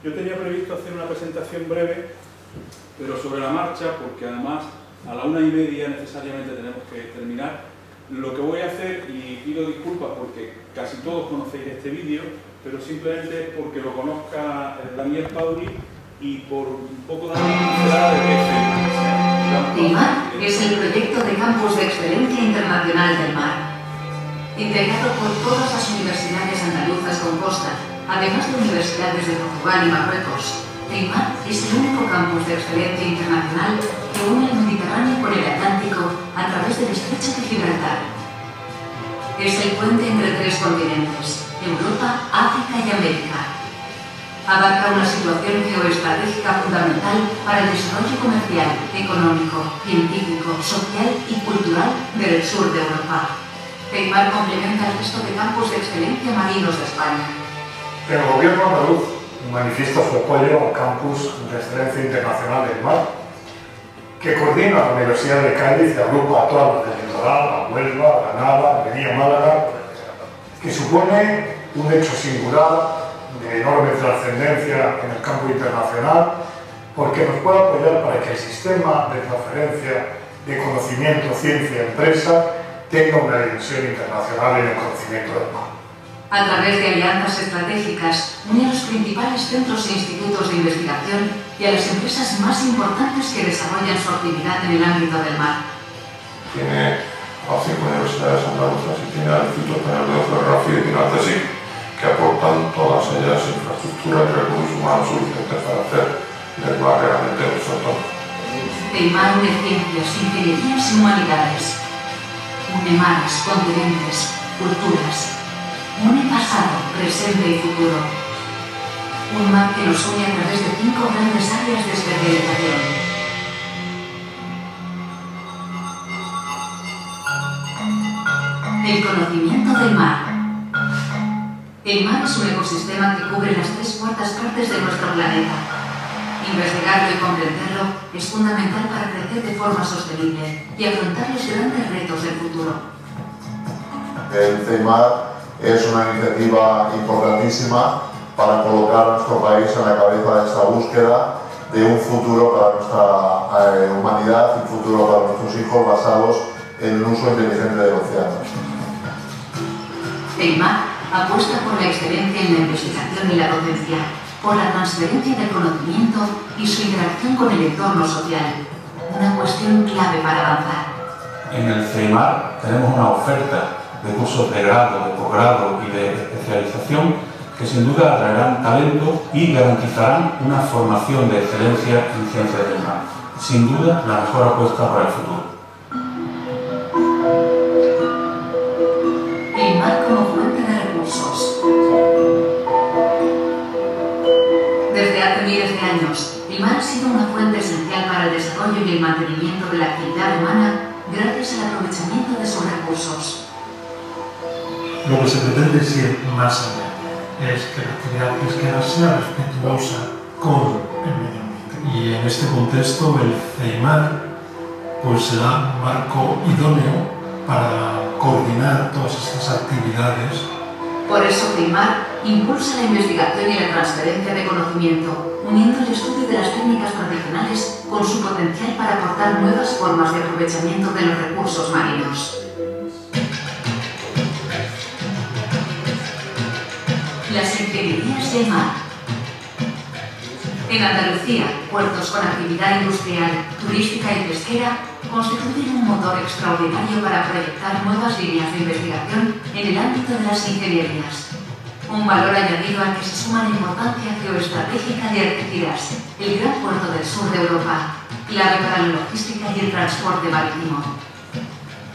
Yo tenía previsto hacer una presentación breve, pero sobre la marcha, porque además a la 1:30 necesariamente tenemos que terminar. Lo que voy a hacer, y pido disculpas porque casi todos conocéis este vídeo, pero simplemente porque lo conozca Daniel Pauli y por un poco dar una pincelada de qué es CEIMAR es el proyecto de Campus de Excelencia Internacional del Mar. Integrado por todas las universidades andaluzas con costa, además de universidades de Portugal y Marruecos, CEIMAR es el único campus de excelencia internacional que une el Mediterráneo con el Atlántico a través del Estrecho de Gibraltar. Es el puente entre tres continentes, Europa, África y América. Abarca una situación geoestratégica fundamental para el desarrollo comercial, económico, científico, social y cultural del sur de Europa. CEIMAR complementa el resto de campus de excelencia marinos de España. El Gobierno andaluz manifiesta su apoyo al Campus de Excelencia Internacional del Mar, que coordina la Universidad de Cádiz y agrupa a todas las del litoral, a Huelva, a Granada, a Almería, Málaga, que supone un hecho singular de enorme trascendencia en el campo internacional, porque nos puede apoyar para que el sistema de transferencia de conocimiento, ciencia y empresa tenga una dimensión internacional en el conocimiento del mar. A través de alianzas estratégicas, une a los principales centros e institutos de investigación y a las empresas más importantes que desarrollan su actividad en el ámbito del mar. Tiene a 5 universidades andaluzas y tiene al Instituto Español de Oceanografía y tiene al CSIC, que aportan todas ellas infraestructuras y recursos humanos suficientes para hacer del mar realmente el sector. CEIMAR une ciencias, ingenierías y humanidades. Une mares, continentes, culturas. Une pasado, presente y futuro. Un mar que nos une a través de 5 grandes áreas de especialización. El conocimiento del mar. El mar es un ecosistema que cubre las 3/4 partes de nuestro planeta. Investigarlo y comprenderlo es fundamental para crecer de forma sostenible y afrontar los grandes retos del futuro. El CEIMAR es una iniciativa importantísima para colocar a nuestro país en la cabeza de esta búsqueda de un futuro para nuestra humanidad y un futuro para nuestros hijos basados en el uso inteligente del océano. CEIMAR apuesta por la excelencia en la investigación y la docencia, por la transferencia del conocimiento y su interacción con el entorno social, una cuestión clave para avanzar. En el CEIMAR tenemos una oferta de cursos de grado, de posgrado y de especialización que sin duda atraerán talento y garantizarán una formación de excelencia en ciencias del mar. Sin duda, la mejor apuesta para el futuro. El mar como fuente de recursos. Desde hace miles de años, el mar ha sido una fuente esencial para el desarrollo y el mantenimiento de la actividad humana gracias al aprovechamiento de sus recursos. Lo que se pretende es ir más allá, es que la actividad pesquera sea respetuosa con el medio ambiente. Y en este contexto el CEIMAR pues será un marco idóneo para coordinar todas estas actividades. Por eso CEIMAR impulsa la investigación y la transferencia de conocimiento, uniendo el estudio de las técnicas tradicionales con su potencial para aportar nuevas formas de aprovechamiento de los recursos marinos. Las ingenierías del mar. En Andalucía, puertos con actividad industrial, turística y pesquera constituyen un motor extraordinario para proyectar nuevas líneas de investigación en el ámbito de las ingenierías. Un valor añadido al que se suma la importancia geoestratégica de Algeciras, el gran puerto del sur de Europa, clave para la logística y el transporte marítimo.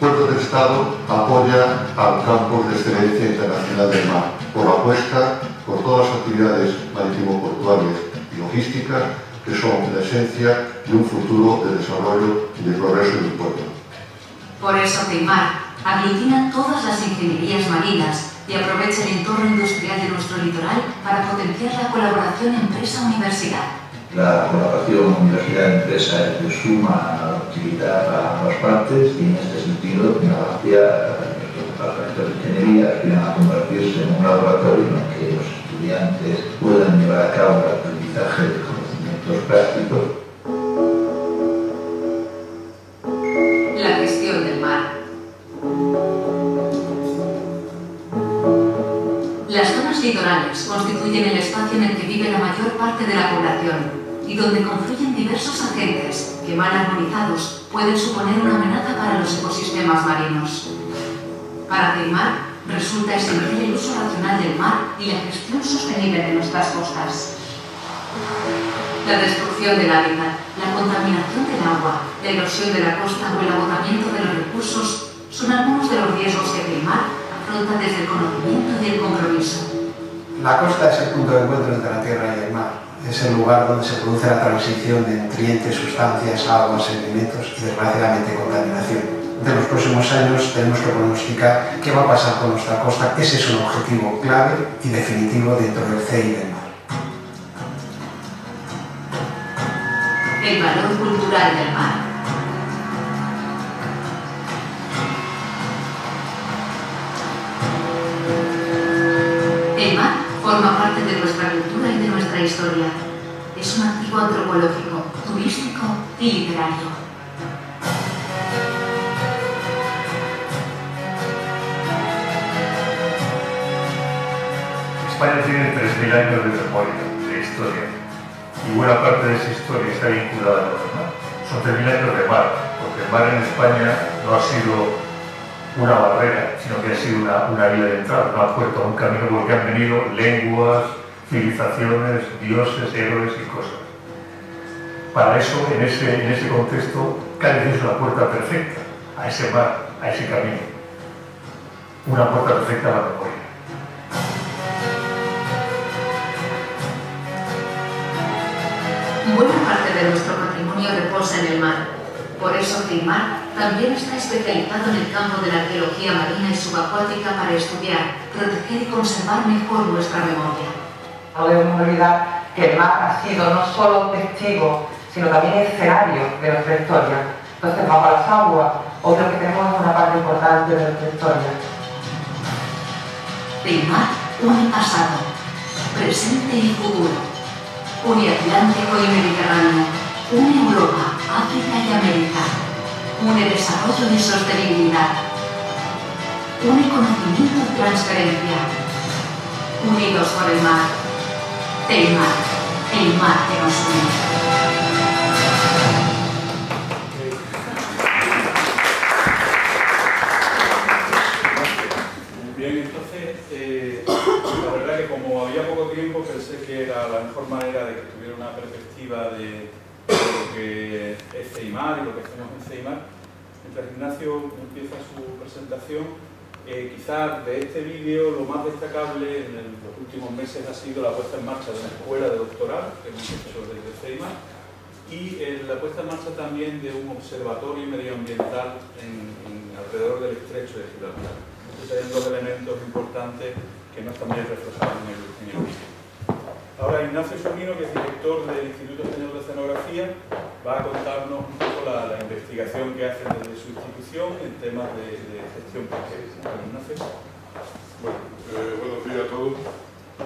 Puertos del Estado apoya al Campus de Excelencia Internacional del Mar por la apuesta por todas las actividades marítimo-portuarias y logísticas que son la esencia de un futuro de desarrollo y de progreso del puerto. Por eso CEIMAR aglutina todas las ingenierías marinas y aprovecha el entorno industrial de nuestro litoral para potenciar la colaboración empresa-universidad. La colaboración universidad-empresa es de suma utilidad para ambas partes y en este sentido, Gracia, nuestros departamentos de ingeniería aspiran a convertirse en un laboratorio en el que los estudiantes puedan llevar a cabo la actividad zonas litorales constituyen el espacio en el que vive la mayor parte de la población y donde confluyen diversos agentes que, mal armonizados, pueden suponer una amenaza para los ecosistemas marinos. Para Ceimar, resulta esencial el uso racional del mar y la gestión sostenible de nuestras costas. La destrucción del hábitat, la contaminación del agua, la erosión de la costa o el agotamiento de los recursos son algunos de los riesgos que Ceimar afronta desde el conocimiento y el compromiso. La costa es el punto de encuentro entre la tierra y el mar. Es el lugar donde se produce la transición de nutrientes, sustancias, aguas, sedimentos y, desgraciadamente, contaminación. De los próximos años tenemos que pronosticar qué va a pasar con nuestra costa. Ese es un objetivo clave y definitivo dentro del CEI del mar. El valor cultural del mar. El mar forma parte de nuestra cultura y de nuestra historia. Es un activo antropológico, turístico y literario. España tiene 3.000 años de memoria, de historia, y buena parte de esa historia está vinculada con el mar. Son 3.000 años de mar, porque el mar en España no ha sido una barrera, sino que ha sido una vía de entrada, una puerta, un camino, porque han venido lenguas, civilizaciones, dioses, héroes y cosas. Para eso, en ese contexto, Cádiz es una puerta perfecta a ese mar, a ese camino. Una puerta perfecta a la memoria. Buena parte de nuestro patrimonio reposa en el mar. Por eso Ceimar también está especializado en el campo de la arqueología marina y subacuática para estudiar, proteger y conservar mejor nuestra memoria. No debemos olvidar que el mar ha sido no solo testigo, sino también escenario de nuestra historia. Entonces, bajo las aguas, hoy lo que tenemos es una parte importante de nuestra historia. Ceimar une pasado, presente y futuro. Une Atlántico y Mediterráneo, une Europa, África y América, une desarrollo y sostenibilidad, une conocimiento y transferencia, unidos por el mar. Ceimar, el mar que nos une. Bien, entonces, la verdad que como había poco tiempo, pensé que era la mejor manera de que tuviera una perspectiva de lo que es Ceimar y lo que hacemos en Ceimar. Mientras Ignacio empieza su presentación, quizás de este vídeo lo más destacable en los últimos meses ha sido la puesta en marcha de una escuela de doctoral que hemos hecho desde Ceimar y la puesta en marcha también de un observatorio medioambiental alrededor del estrecho de Gibraltar. Entonces hay dos elementos importantes que no están bien reflejados en el vídeo. Ahora Ignacio Sumino, que es director del Instituto Español de Oceanografía, va a contarnos un poco la investigación que hace desde su institución en temas de gestión pesquera. Ignacio. Bueno, buenos días a todos.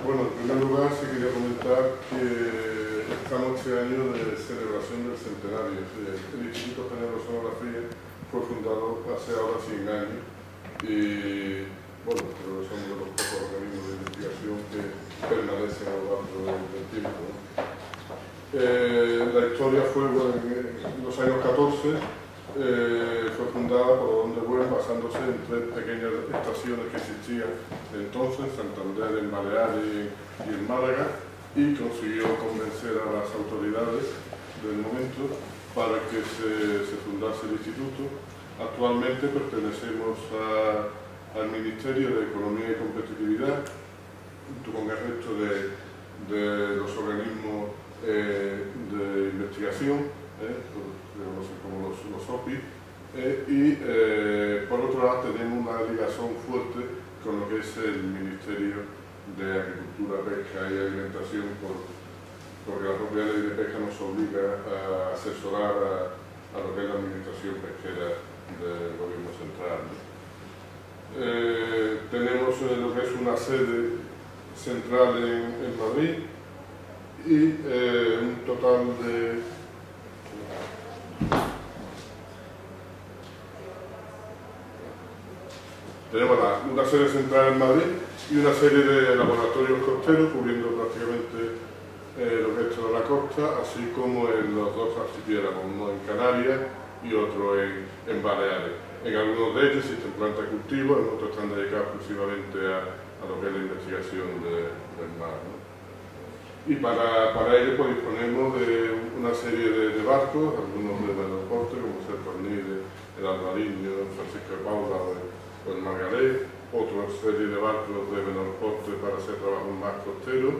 Bueno, en primer lugar sí quería comentar que estamos este año de celebración del centenario. El Instituto Español de Oceanografía fue fundado hace ahora 100 años y bueno, creo que son de los pocos organismos de investigación que permanecen a lo largo del tiempo, ¿no? La historia fue, bueno, en los años 14, fue fundada por Don de Buen, basándose en 3 pequeñas estaciones que existían entonces, en Santander, en Baleares y en Málaga, y consiguió convencer a las autoridades del momento para que se fundase el instituto. Actualmente pertenecemos al Ministerio de Economía y Competitividad, junto con el resto de los organismos de investigación, como los OPI, y por otro lado tenemos una ligación fuerte con lo que es el Ministerio de Agricultura, Pesca y Alimentación, porque la propia ley de pesca nos obliga a asesorar a lo que es la administración pesquera del gobierno central, ¿no? Tenemos lo que es una sede central en Madrid y un total de tenemos una sede central en Madrid y una serie de laboratorios costeros cubriendo prácticamente el resto de la costa, así como en los dos archipiélagos, uno en Canarias y otro en Baleares. En algunos de ellos existen plantas de cultivo, en otros están dedicados exclusivamente a lo que es la investigación del mar, ¿no? Y para ello pues, disponemos de una serie de barcos, algunos de menor porte, como es el Tornide, el Alvariño, el Francisco de Paula o el Margalé, otra serie de barcos de menor porte para hacer trabajos más costeros,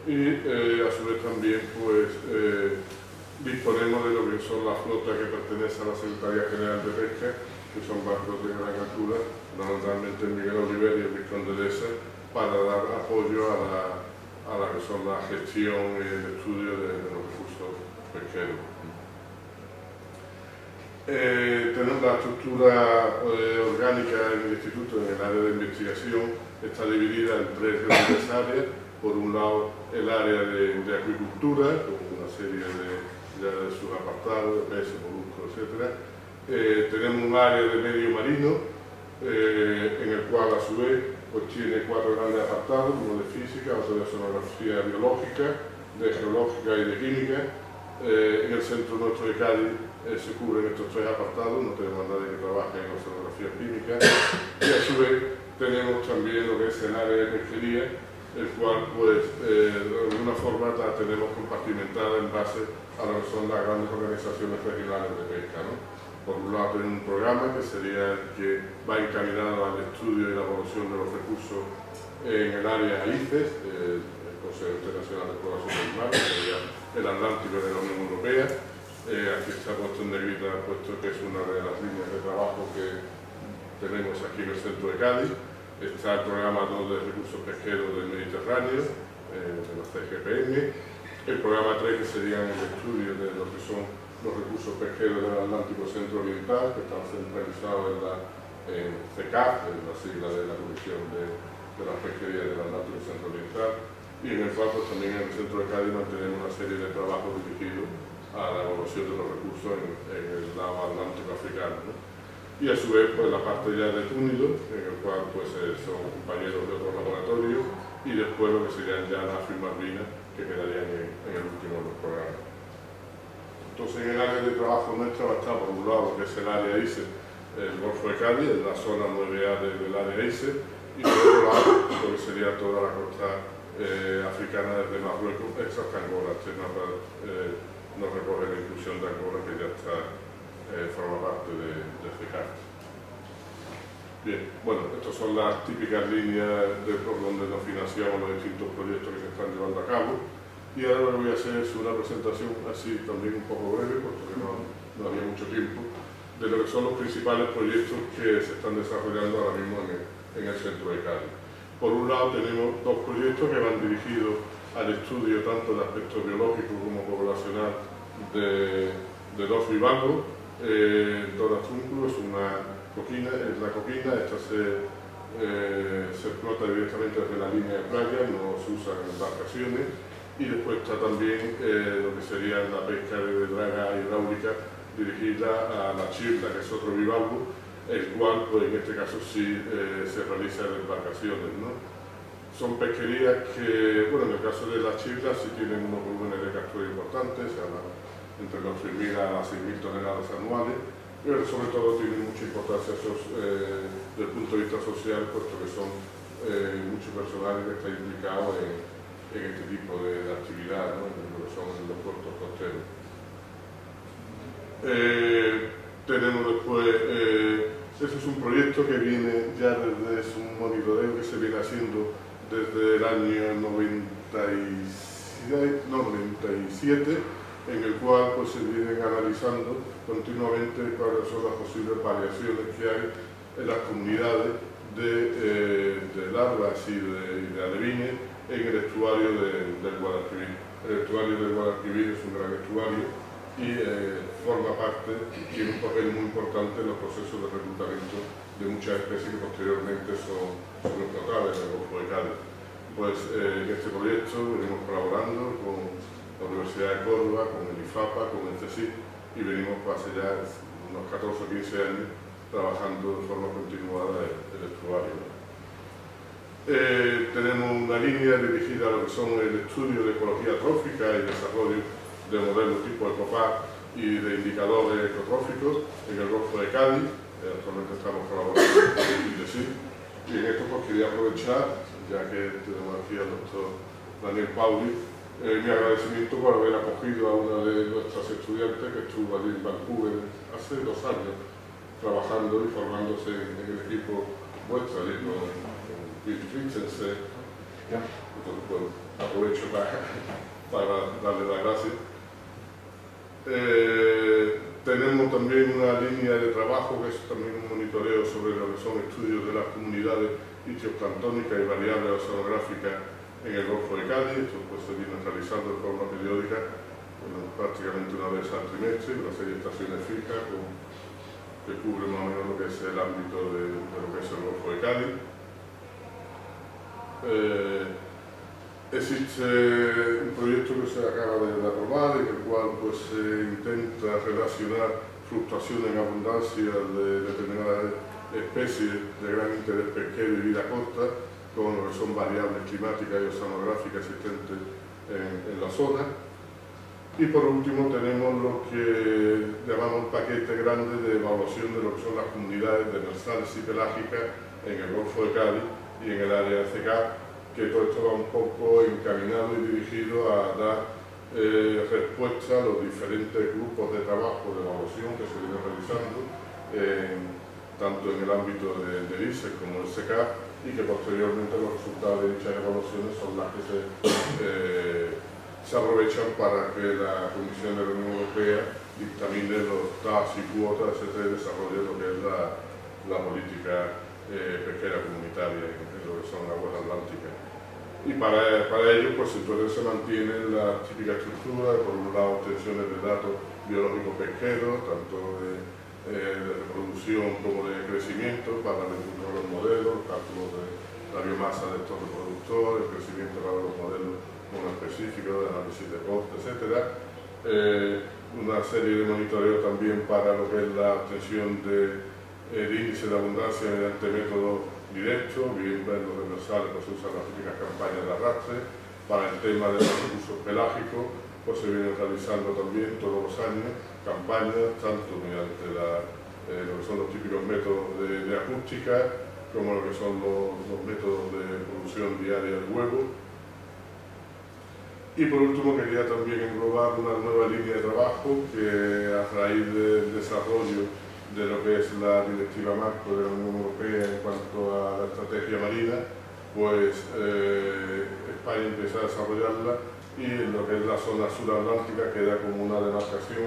y a su vez también pues, disponemos de lo que son las flotas que pertenecen a la Secretaría General de Pesca, que son barcos de gran altura, normalmente el Miguel Oliver y el Vizconde de Deza, para dar apoyo a la que son la gestión y el estudio de los recursos pesqueros. Tenemos la estructura orgánica en el instituto, en el área de investigación, está dividida en tres grandes áreas. Por un lado, el área de acuicultura, con una serie de sus apartados, de peces, moluscos, etc. Tenemos un área de medio marino, en el cual a su vez pues, tiene cuatro grandes apartados, uno de física, otro de sonografía biológica, de geológica y de química. En el centro nuestro de Cádiz se cubren estos tres apartados, no tenemos a nadie que trabaje en oceanografía química, y a su vez tenemos también lo que es el área de pesquería, el cual pues de alguna forma la tenemos compartimentada en base a lo que son las grandes organizaciones regionales de pesca, ¿no? Por un lado tenemos un programa que sería el que va encaminado al estudio y la evaluación de los recursos en el área ICES, el Consejo Internacional de Exploración del Mar, que sería el Atlántico de la Unión Europea. Aquí está puesto en negrita, puesto que es una de las líneas de trabajo que tenemos aquí en el centro de Cádiz. Está el programa 2 de recursos pesqueros del Mediterráneo, de los CGPM, el programa 3 que sería el estudio de lo que son los recursos pesqueros del Atlántico Centro-Oriental, que están centralizados en CECAF, en la sigla de la Comisión de las Pesquerías del Atlántico Centro-Oriental, y en el cual pues, también en el centro de Cádiz mantenemos una serie de trabajos dirigidos a la evaluación de los recursos en el lado atlántico africano, ¿no? Y a su vez pues, la parte ya de Túnido, en el cual pues, son compañeros de otros laboratorios, y después lo que serían ya las Malvinas, que quedarían en el último de los programas. Entonces en el área de trabajo nuestra va a estar por un lado lo que es el área ICE, el Golfo de Cádiz, en la zona 9A del área ICE, y por otro lado lo que sería toda la costa africana desde Marruecos hasta Angola. Este mapa nos recoge la inclusión de Angola, que ya está forma parte de CECAF. Bien, bueno, estas son las típicas líneas por donde nos financiamos los distintos proyectos que se están llevando a cabo, y ahora lo que voy a hacer es una presentación así también un poco breve, porque no había mucho tiempo, de lo que son los principales proyectos que se están desarrollando ahora mismo en el centro de Cádiz. Por un lado tenemos dos proyectos que van dirigidos al estudio tanto de aspectos biológicos como poblacional de dos bivalvos. Dora Trúnculo es una coquina, esta se explota directamente desde la línea de playa, no se usan embarcaciones, y después está también lo que sería la pesca de draga hidráulica dirigida a la chirla, que es otro bivalvo, el cual pues, en este caso sí se realiza en embarcaciones, ¿no? Son pesquerías que, bueno, en el caso de las chirlas sí tienen unos volúmenes de captura importantes, se habla entre los 6.000 a las 6.000 toneladas anuales, pero sobre todo tienen mucha importancia desde el punto de vista social, puesto que son muchos personales que están implicados en este tipo de actividad, ¿no? En lo que son los puertos costeros. Tenemos después, este es un proyecto que viene ya desde, es un monitoreo que se viene haciendo desde el año 97, en el cual pues, se vienen analizando continuamente cuáles son las posibles variaciones que hay en las comunidades de larvas y de alevines en el estuario del Guadalquivir. El estuario del Guadalquivir es un gran estuario y forma parte, tiene un papel muy importante en los procesos de reclutamiento de muchas especies que posteriormente son explotadas en el Golfo de Cádiz. Pues en este proyecto venimos colaborando con la Universidad de Córdoba, con el IFAPA, con el CSIC, y venimos hace ya unos 14 o 15 años trabajando de forma continuada el estuario. Tenemos una línea dirigida a lo que son el estudio de ecología trófica y desarrollo de modelos tipo ECOPAC y de indicadores ecotróficos en el Golfo de Cádiz. Actualmente estamos colaborando con el IDESI. Y en esto pues quería aprovechar, ya que tenemos aquí al doctor Daniel Pauli, mi agradecimiento por haber acogido a una de nuestras estudiantes que estuvo allí en Vancouver hace 2 años trabajando y formándose en el equipo vuestro, allí con Bill Christensen. Entonces pues aprovecho para darle las gracias. Tenemos también una línea de trabajo que es también un monitoreo sobre lo que son estudios de las comunidades ictioplanctónicas y variables oceanográficas en el Golfo de Cádiz. Esto pues, se viene realizando de forma periódica, prácticamente una vez al trimestre, una serie de estaciones fijas que cubren más o menos lo que es el ámbito de lo que es el Golfo de Cádiz. Existe un proyecto que se acaba de aprobar, en el cual pues, se intenta relacionar fluctuaciones en abundancia de determinadas especies de gran interés pesquero y vida corta con lo que son variables climáticas y oceanográficas existentes en la zona. Y por último tenemos lo que llamamos paquete grande de evaluación de lo que son las comunidades demersales y pelágicas en el Golfo de Cádiz y en el área de CECAP, que todo esto va un poco encaminado y dirigido a dar respuesta a los diferentes grupos de trabajo de evaluación que se vienen realizando, tanto en el ámbito del ISEC como el SECAP, y que posteriormente los resultados de dichas evaluaciones son las que se aprovechan para que la Comisión de la Unión Europea dictamine los TAS y cuotas, etc., y desarrolle lo que es la política pesquera comunitaria en lo que son aguas atlánticas. Y para ello, pues entonces se mantienen la típica estructura de, por un lado, obtenciones de datos biológicos pesqueros, tanto de reproducción como de crecimiento para identificar los modelos, cálculos de la biomasa de estos reproductores, el crecimiento para los modelos muy específicos, de análisis de coste, etc. Una serie de monitoreo también para lo que es la obtención del índice de abundancia mediante métodos directos, bien en los demersales pues se usan las típicas campañas de arrastre. Para el tema de los recursos pelágicos pues se vienen realizando también todos los años campañas, tanto mediante lo que son los típicos métodos de acústica, como lo que son los métodos de producción diaria del huevo. Y por último quería también englobar una nueva línea de trabajo que, a raíz del desarrollo de lo que es la directiva marco de la Unión Europea en cuanto a la estrategia marina, pues España empieza a desarrollarla, y en lo que es la zona suratlántica queda como una demarcación,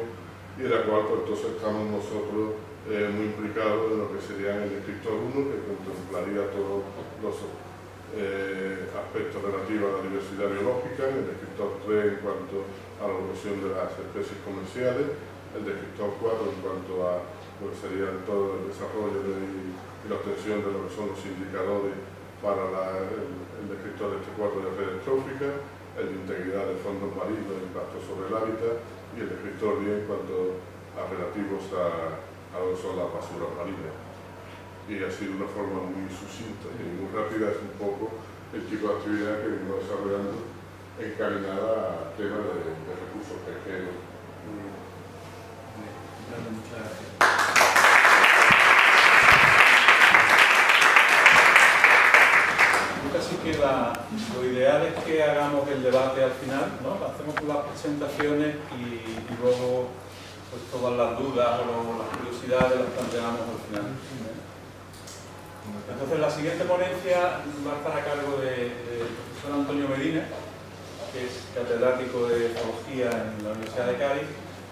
y en la cual pues, entonces estamos nosotros muy implicados en lo que sería el descriptor 1, que contemplaría todos los aspectos relativos a la diversidad biológica, el descriptor 3 en cuanto a la evolución de las especies comerciales, el descriptor 4 en cuanto a pues sería todo el desarrollo y la obtención de lo que son los indicadores para el descriptor de este 4 de redes tróficas, el de integridad de fondos marinos, el impacto sobre el hábitat, y el descriptor 10 en cuanto a relativos a lo que son las basuras marinas. Y así de una forma muy sucinta y muy rápida es un poco el tipo de actividad que venimos desarrollando encaminada a temas de recursos pesqueros. Muchas gracias. Casi que lo ideal es que hagamos el debate al final, ¿no? Hacemos las presentaciones y luego pues, todas las dudas o las curiosidades las planteamos al final. Entonces la siguiente ponencia va a estar a cargo del profesor Antonio Medina, que es catedrático de Zoología en la Universidad de Cádiz.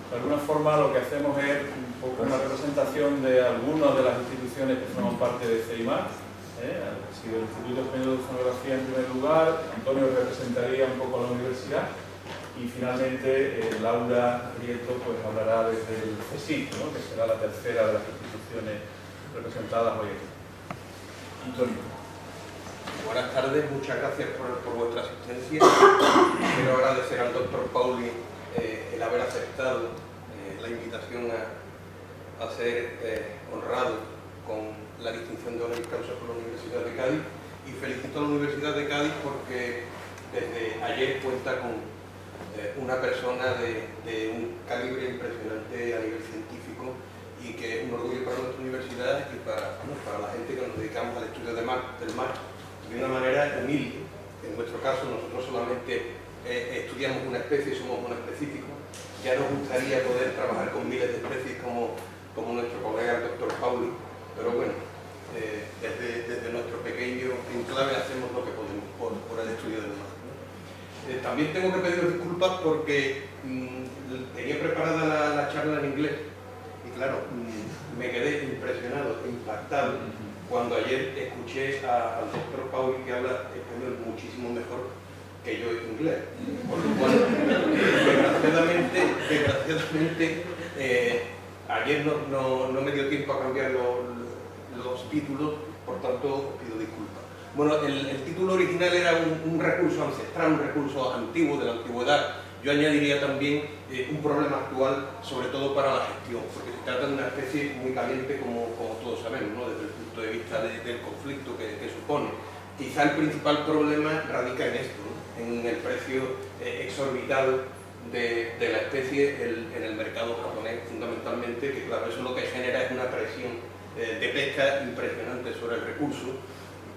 De alguna forma lo que hacemos es un poco una representación de algunas de las instituciones que forman parte de CEIMAR. Ha sido el Instituto Español de Oceanografía en primer lugar, Antonio representaría un poco a la universidad, y finalmente Laura Prieto pues, hablará desde el CSIC, ¿no? Que será la tercera de las instituciones representadas hoy aquí. Antonio. Buenas tardes, muchas gracias por vuestra asistencia. Quiero agradecer al doctor Pauli el haber aceptado la invitación a ser honrado con la distinción de honoris causa por la Universidad de Cádiz, y felicito a la Universidad de Cádiz porque desde ayer cuenta con una persona de un calibre impresionante a nivel científico y que es un orgullo para nuestra universidad y para la gente que nos dedicamos al estudio del mar de una manera humilde. En nuestro caso nosotros solamente estudiamos una especie, somos monoespecíficos. Ya nos gustaría poder trabajar con miles de especies como nuestro colega el doctor Pauli, pero bueno, desde nuestro pequeño enclave hacemos lo que podemos por el estudio del mar. También tengo que pediros disculpas porque tenía preparada la charla en inglés y claro, me quedé impresionado, impactado cuando ayer escuché al doctor Pauli que habla español muchísimo mejor que yo en inglés, por lo cual desgraciadamente ayer no me dio tiempo a cambiar los títulos, por tanto os pido disculpas. Bueno, el título original era un recurso ancestral, un recurso antiguo, de la antigüedad. Yo añadiría también un problema actual, sobre todo para la gestión, porque se trata de una especie muy caliente, como todos sabemos, ¿no? Desde el punto de vista del conflicto que supone. Quizá el principal problema radica en esto, ¿no? En el precio exorbitado de la especie en el mercado japonés, fundamentalmente, que claro, eso lo que genera es una presión de pesca impresionante sobre el recurso,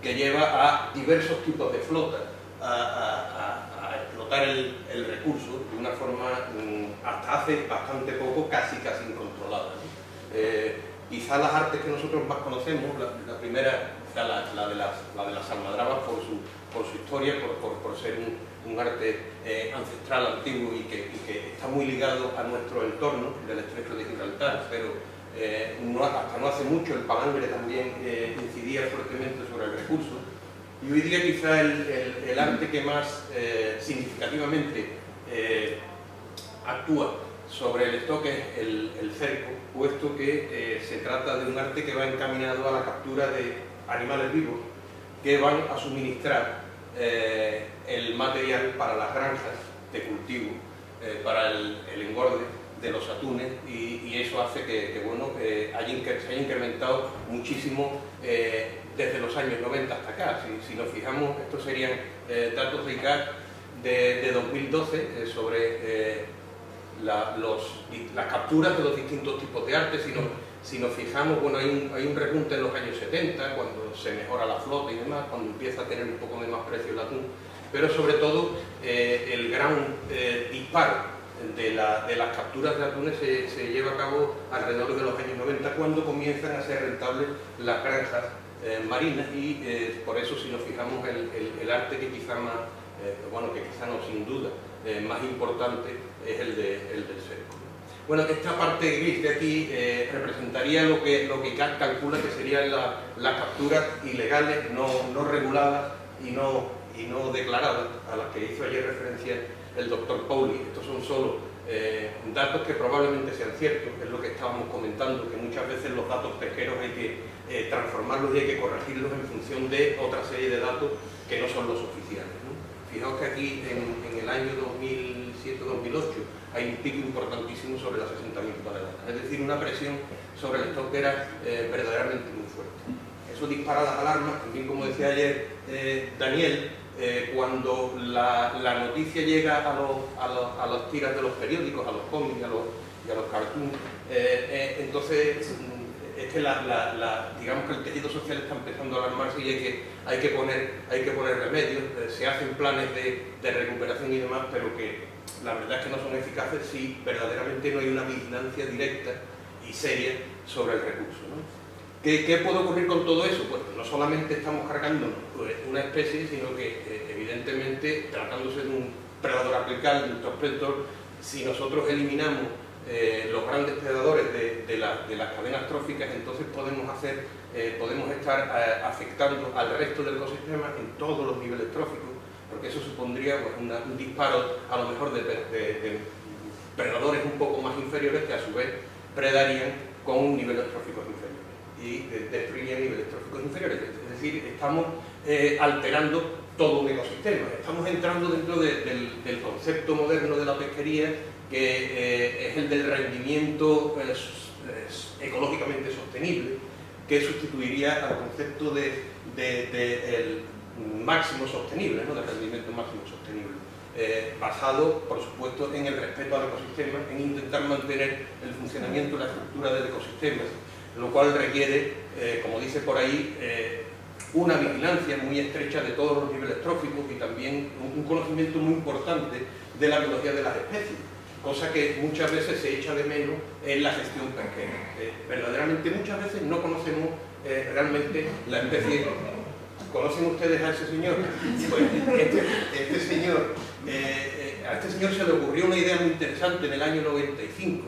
que lleva a diversos tipos de flotas a explotar el recurso de una forma hasta hace bastante poco casi incontrolada, ¿no? Quizá las artes que nosotros más conocemos, la primera, la de las almadrabas por su historia, por ser un arte ancestral, antiguo y que está muy ligado a nuestro entorno del estrecho de Gibraltar, pero hasta no hace mucho el palangre también incidía fuertemente sobre el recurso. Y hoy día quizá el arte que más significativamente actúa sobre el stock es el cerco, puesto que se trata de un arte que va encaminado a la captura de animales vivos que van a suministrar el material para las granjas de cultivo, para el engorde de los atunes, y eso hace que se haya incrementado muchísimo desde los años 90 hasta acá. Si nos fijamos, estos serían datos de ICAT de 2012 sobre las capturas de los distintos tipos de arte. Si nos fijamos, bueno, hay un repunte en los años 70, cuando se mejora la flota y demás, cuando empieza a tener un poco de más precio el atún, pero sobre todo el gran disparo de las capturas de atunes se lleva a cabo alrededor de los años 90, cuando comienzan a ser rentables las granjas marinas, y por eso, si nos fijamos, el arte que quizá más, que quizá no, sin duda, más importante es el del cerco. Bueno, esta parte gris de aquí representaría lo que ICAT calcula que serían las capturas ilegales, no reguladas y no declaradas, a las que hizo ayer referencia el doctor Pauli. Estos son solo datos que probablemente sean ciertos, es lo que estábamos comentando, que muchas veces los datos pesqueros hay que transformarlos y hay que corregirlos en función de otra serie de datos que no son los oficiales, ¿no? Fijaos que aquí en el año 2007-2008 hay un pico importantísimo sobre las 60.000 toneladas, es decir, una presión sobre el stock era verdaderamente muy fuerte. Eso dispara las alarmas, también como decía ayer Daniel, cuando la noticia llega a las tiras de los periódicos, a los cómics y a los cartoons, entonces es que digamos que el tejido social está empezando a alarmarse y hay que poner remedios. Se hacen planes de recuperación y demás, pero que la verdad es que no son eficaces si verdaderamente no hay una vigilancia directa y seria sobre el recurso, ¿no? ¿Qué puede ocurrir con todo eso? Pues no solamente estamos cargando una especie, sino que evidentemente, tratándose de un predador apical, de un prospector, si nosotros eliminamos los grandes predadores de las cadenas tróficas, entonces podemos estar afectando al resto del ecosistema en todos los niveles tróficos, porque eso supondría pues, un disparo a lo mejor de predadores un poco más inferiores que a su vez predarían con niveles tróficos inferiores y destruirían niveles tróficos inferiores. Es decir, estamos alterando todo un ecosistema. Estamos entrando dentro del concepto moderno de la pesquería, que es el del rendimiento ecológicamente sostenible, que sustituiría al concepto máximo sostenible, ¿no? De rendimiento máximo sostenible, basado, por supuesto, en el respeto al ecosistema, en intentar mantener el funcionamiento y la estructura del ecosistema, lo cual requiere, como dice por ahí, una vigilancia muy estrecha de todos los niveles tróficos y también un conocimiento muy importante de la biología de las especies, cosa que muchas veces se echa de menos en la gestión pesquera. Verdaderamente muchas veces no conocemos realmente la especie. ¿Conocen ustedes a ese señor? Pues a este señor se le ocurrió una idea muy interesante en el año 95,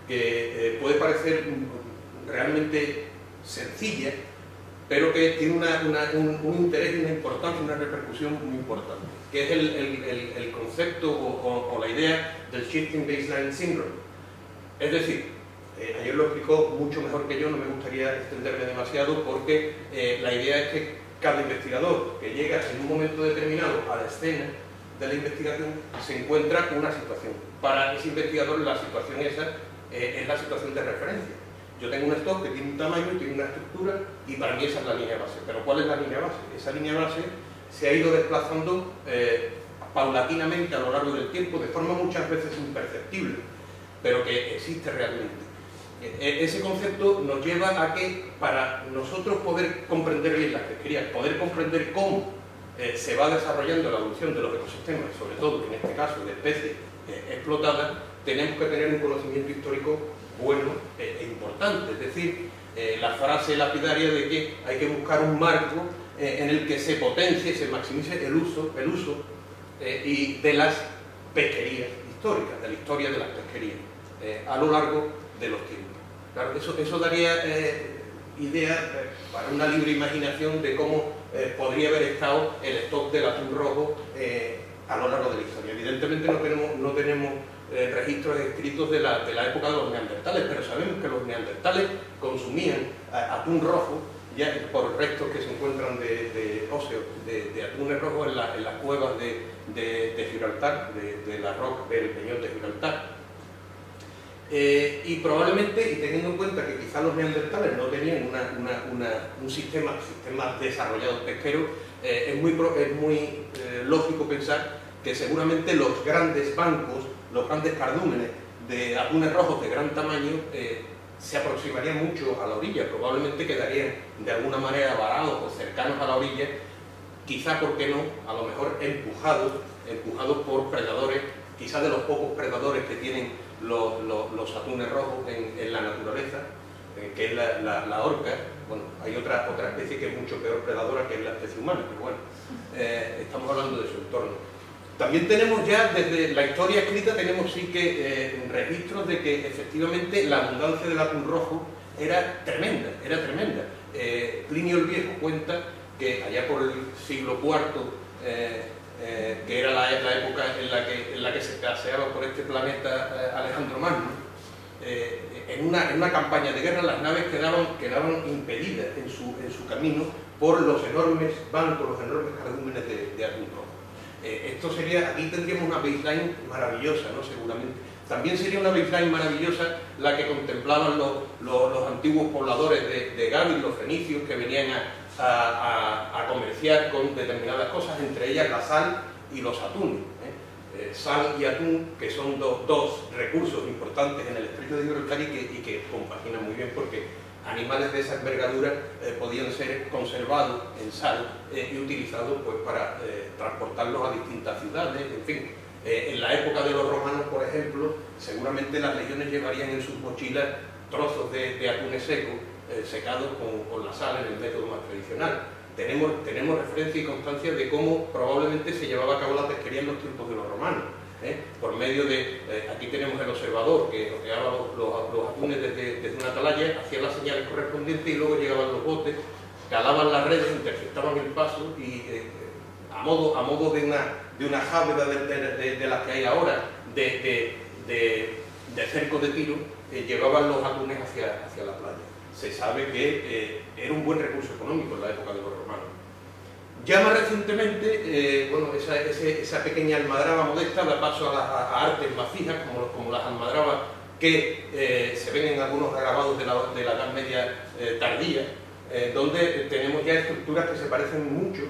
que puede parecer realmente sencilla, pero que tiene un interés y una importancia, una repercusión muy importante, que es el concepto o la idea del Shifting Baseline Syndrome. Es decir, ayer lo explicó mucho mejor que yo, no me gustaría extenderme demasiado, porque la idea es que cada investigador que llega en un momento determinado a la escena de la investigación se encuentra una situación. Para ese investigador la situación esa es la situación de referencia. Yo tengo un stock que tiene un tamaño, tiene una estructura y para mí esa es la línea base. ¿Pero cuál es la línea base? Esa línea base se ha ido desplazando paulatinamente a lo largo del tiempo, de forma muchas veces imperceptible, pero que existe realmente. Ese concepto nos lleva a que para nosotros poder comprender bien las pesquerías, poder comprender cómo se va desarrollando la evolución de los ecosistemas, sobre todo en este caso de especies explotadas, tenemos que tener un conocimiento histórico bueno e importante. Es decir, la frase lapidaria de que hay que buscar un marco en el que se potencie, se maximice el uso y de las pesquerías históricas, de la historia de las pesquerías a lo largo de los tiempos. Claro, eso daría idea para una libre imaginación de cómo podría haber estado el stock del atún rojo a lo largo de la historia. Evidentemente no tenemos registros escritos de la época de los neandertales, pero sabemos que los neandertales consumían atún rojo ya por restos que se encuentran de óseos de atunes rojos en las cuevas de Gibraltar, de la roca del peñón de Gibraltar. Y probablemente, y teniendo en cuenta que quizás los neandertales no tenían un sistema desarrollado pesquero, es muy lógico pensar que seguramente los grandes bancos, los grandes cardúmenes de atunes rojos de gran tamaño se aproximarían mucho a la orilla, probablemente quedarían de alguna manera varados o cercanos a la orilla, quizá, ¿por qué no?, a lo mejor empujados por predadores, quizá de los pocos predadores que tienen los atunes rojos en la naturaleza, que es la orca. Bueno, hay otra especie que es mucho peor predadora, que es la especie humana, pero bueno, estamos hablando de su entorno. También tenemos ya, desde la historia escrita, tenemos sí que registros de que efectivamente la abundancia del atún rojo era tremenda. Plinio el Viejo cuenta que allá por el siglo IV, que era la época en la que se paseaba por este planeta Alejandro Magno, en una campaña de guerra las naves quedaban impedidas en su camino por los enormes bancos, los enormes cardúmenes de atún rojo. Esto sería, aquí tendríamos una baseline maravillosa, ¿no? Seguramente. También sería una baseline maravillosa la que contemplaban los antiguos pobladores de Gades, los fenicios, que venían a comerciar con determinadas cosas, entre ellas la sal y los atunes. Sal y atún, que son dos recursos importantes en el estrecho de Gibraltar y que compaginan muy bien, porque animales de esa envergadura podían ser conservados en sal y utilizados pues, para transportarlos a distintas ciudades, en fin. En la época de los romanos, por ejemplo, seguramente las legiones llevarían en sus mochilas trozos de atunes secos, secados con la sal en el método más tradicional. Tenemos referencia y constancia de cómo probablemente se llevaba a cabo la pesquería en los tiempos de los romanos. Por medio de, aquí tenemos el observador que oteaba los atunes desde una atalaya, hacía las señales correspondientes y luego llegaban los botes, calaban las redes, interceptaban el paso y a modo de una jábeda de las que hay ahora, de cerco de tiro, llevaban los atunes hacia la playa. Se sabe que era un buen recurso económico en la época de los romanos. Ya más recientemente, bueno, esa pequeña almadraba modesta da paso a artes más fijas, como las almadrabas que se ven en algunos grabados de la Edad Media tardía, donde tenemos ya estructuras que se parecen mucho,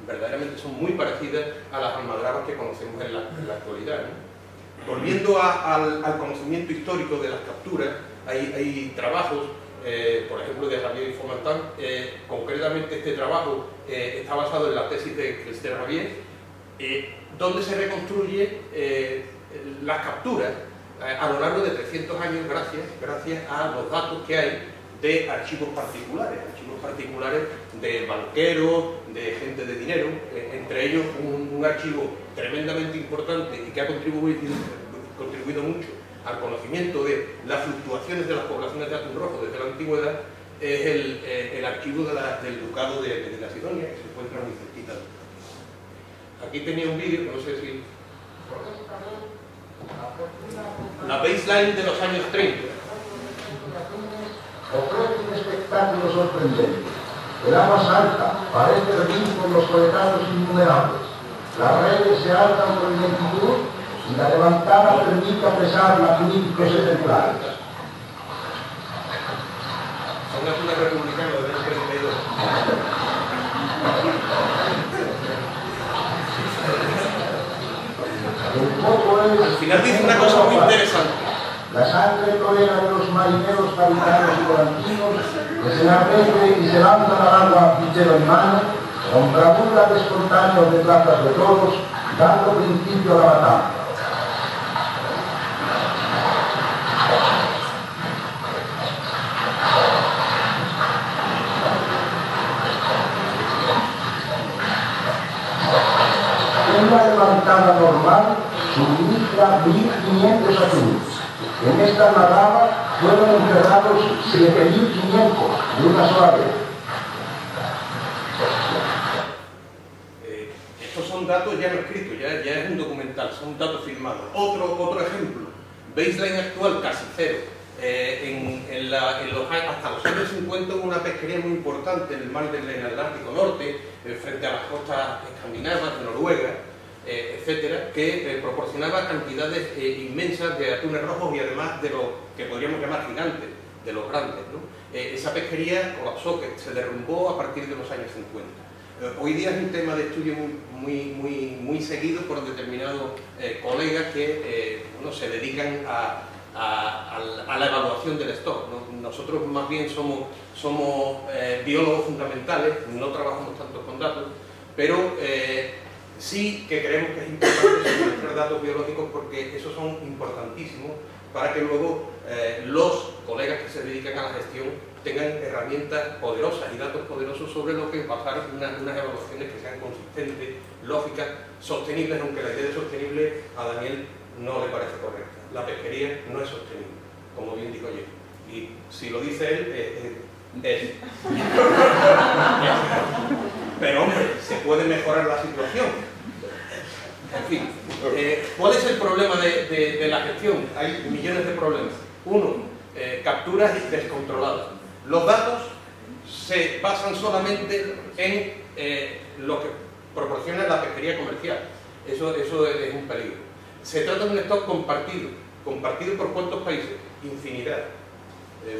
verdaderamente son muy parecidas a las almadrabas que conocemos en la actualidad, ¿no? Volviendo al conocimiento histórico de las capturas, hay trabajos, por ejemplo, de Javier Fomentán. Concretamente este trabajo está basado en la tesis de Christelle Rabier, donde se reconstruye las capturas a lo largo de 300 años gracias a los datos que hay de archivos particulares de banqueros, de gente de dinero, entre ellos un archivo tremendamente importante y que ha contribuido mucho al conocimiento de las fluctuaciones de las poblaciones de atún rojo desde la antigüedad, es el archivo del ducado de la Sidonia, que se encuentra muy cerquita. Aquí tenía un vídeo que no sé si... La baseline de los años 30. Ofrece un espectáculo sorprendente. El agua salta, parece venir por los coledados innumerables. Las redes se alzan con lentitud y la levantada permite apresar magníficos ejemplares. Son atunes republicanos del 32. Al final dice una cosa muy interesante. La sangre torera de los marineros capitanos y volantinos que se arregle y se lanzan al agua fichero en mano, con bravura de espontáneos de plazas de toros, dando principio a la matanza. Una levantada normal suministra 1.500 atunes. En esta almadraba fueron enterrados 7.500 de una sola vez. Estos son datos ya no escritos, ya es un documental, son datos firmados. Otro ejemplo, baseline actual casi cero. Hasta los años 50 hubo una pesquería muy importante en el mar del Atlántico Norte, frente a las costas escandinavas, de Noruega, etcétera, que proporcionaba cantidades inmensas de atunes rojos y además de los que podríamos llamar gigantes, de los grandes, ¿no? Esa pesquería colapsó, que se derrumbó a partir de los años 50. Hoy día es un tema de estudio muy seguido por determinados colegas que bueno, se dedican a la evaluación del stock, ¿no? Nosotros más bien somos biólogos fundamentales, no trabajamos tanto con datos, pero sí que creemos que es importante suministrar datos biológicos porque esos son importantísimos para que luego los colegas que se dedican a la gestión tengan herramientas poderosas y datos poderosos sobre lo que basar unas evaluaciones que sean consistentes, lógicas, sostenibles, aunque la idea de sostenible a Daniel no le parece correcta. La pesquería no es sostenible, como bien dijo ayer. Y si lo dice él, es. Pero hombre, se puede mejorar la situación. En fin, ¿cuál es el problema de la gestión? Hay millones de problemas. Uno, capturas descontroladas. Los datos se basan solamente en lo que proporciona la pesquería comercial. Eso es un peligro. Se trata de un stock compartido. ¿Compartido por cuántos países? Infinidad.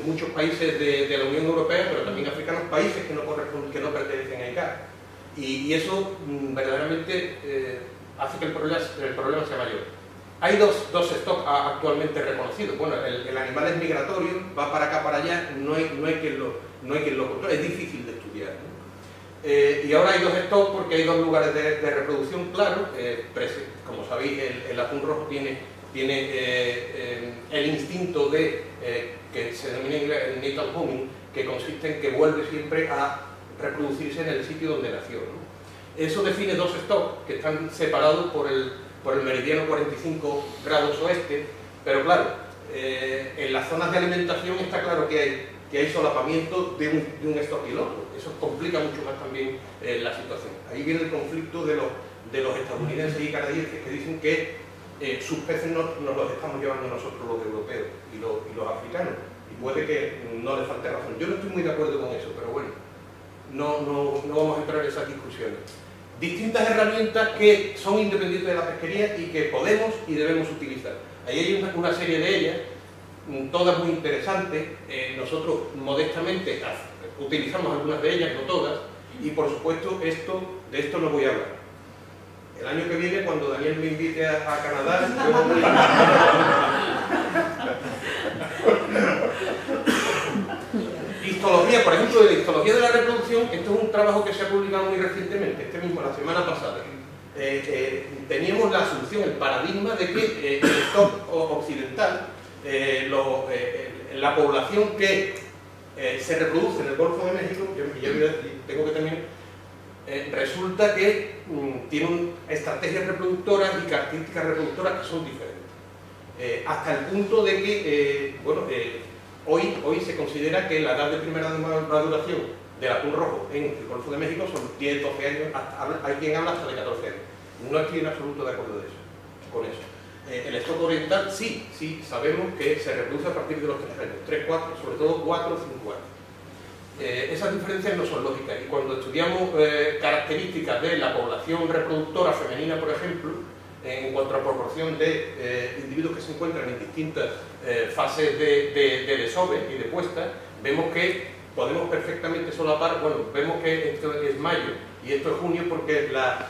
Muchos países de la Unión Europea, pero también africanos, países que no pertenecen a ICAT. Y eso verdaderamente hace que el problema sea mayor. Hay dos stocks actualmente reconocidos. Bueno, el animal es migratorio, va para acá, para allá, no hay quien lo controle, es difícil de estudiar, ¿no? Y ahora hay dos stocks porque hay dos lugares de reproducción claros. Como sabéis, el atún rojo tiene el instinto de que se denomina el natal homing, que consiste en que vuelve siempre a reproducirse en el sitio donde nació, ¿no? Eso define dos stocks que están separados por el meridiano 45 grados oeste, pero claro, en las zonas de alimentación está claro que hay solapamiento de un stock y el otro. Eso complica mucho más también la situación. Ahí viene el conflicto de los estadounidenses y canadienses que dicen que sus peces nos los estamos llevando nosotros los europeos y los africanos, y puede que no les falte razón. Yo no estoy muy de acuerdo con eso, pero bueno, no vamos a entrar en esas discusiones. Distintas herramientas que son independientes de la pesquería y que podemos y debemos utilizar. Ahí hay una serie de ellas, todas muy interesantes. Nosotros modestamente utilizamos algunas de ellas, no todas, y por supuesto de esto no voy a hablar. El año que viene, cuando Daniel me invite a Canadá, yo voy Histología, por ejemplo, de la histología de la reproducción, esto es un trabajo que se ha publicado muy recientemente, la semana pasada. Teníamos la asunción, el paradigma de que el stock occidental, la población que se reproduce en el Golfo de México, tengo que terminar, resulta que tiene estrategias reproductoras y características reproductoras que son diferentes. Hasta el punto de que, hoy se considera que la edad de primera maduración del atún rojo en el Golfo de México son 10, 12 años, hay quien habla hasta de 14 años. No estoy en absoluto de acuerdo con eso. El stock oriental sí sabemos que se reproduce a partir de los 3 años, 3, 4, sobre todo 4 o 5 años. Esas diferencias no son lógicas, y cuando estudiamos características de la población reproductora femenina, por ejemplo, en cuanto a proporción de individuos que se encuentran en distintas fases de desove y de puesta, vemos que podemos perfectamente solapar, vemos que esto es mayo y esto es junio porque la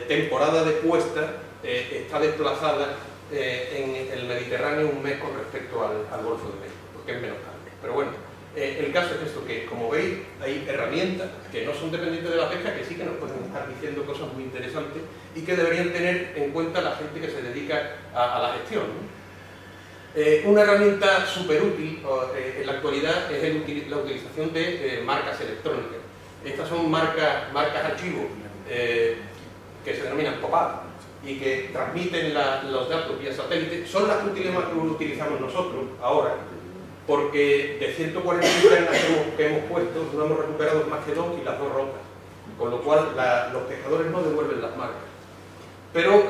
temporada de puesta está desplazada en el Mediterráneo un mes con respecto al Golfo de México, porque es menos calor. Pero bueno, el caso es esto, que como veis hay herramientas que no son dependientes de la pesca, que sí que nos pueden estar diciendo cosas muy interesantes y que deberían tener en cuenta la gente que se dedica a la gestión, ¿no? Una herramienta súper útil en la actualidad es la utilización de marcas electrónicas. Estas son marcas archivos que se denominan pop-up y que transmiten los datos vía satélite. Son las que utilizamos nosotros ahora, porque de 140 internas que hemos puesto, no hemos recuperado más que 2 y las 2 rotas, con lo cual los pescadores no devuelven las marcas. Pero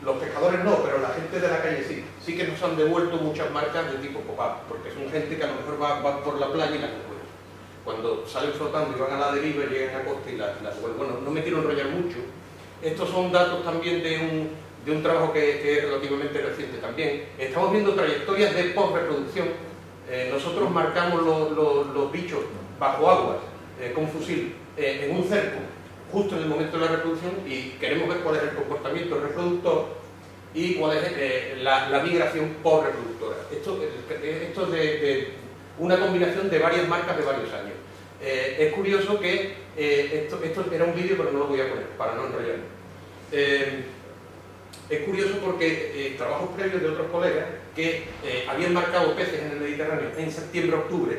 los pescadores no, pero la gente de la calle sí que nos han devuelto muchas marcas de tipo pop-up, porque son gente que a lo mejor va por la playa y las devuelve. Cuando salen flotando y van a la deriva, llegan a costa y las devuelven. Bueno, no me quiero enrollar mucho. Estos son datos también de un trabajo que es relativamente reciente también. Estamos viendo trayectorias de post-reproducción. Nosotros marcamos los bichos bajo aguas con fusil en un cerco justo en el momento de la reproducción y queremos ver cuál es el comportamiento reproductor y cuál es la migración post-reproductora. Esto es de una combinación de varias marcas de varios años. Es curioso que esto era un vídeo, pero no lo voy a poner para no enrollarme. Es curioso porque trabajos previos de otros colegas que habían marcado peces en el Mediterráneo en septiembre-octubre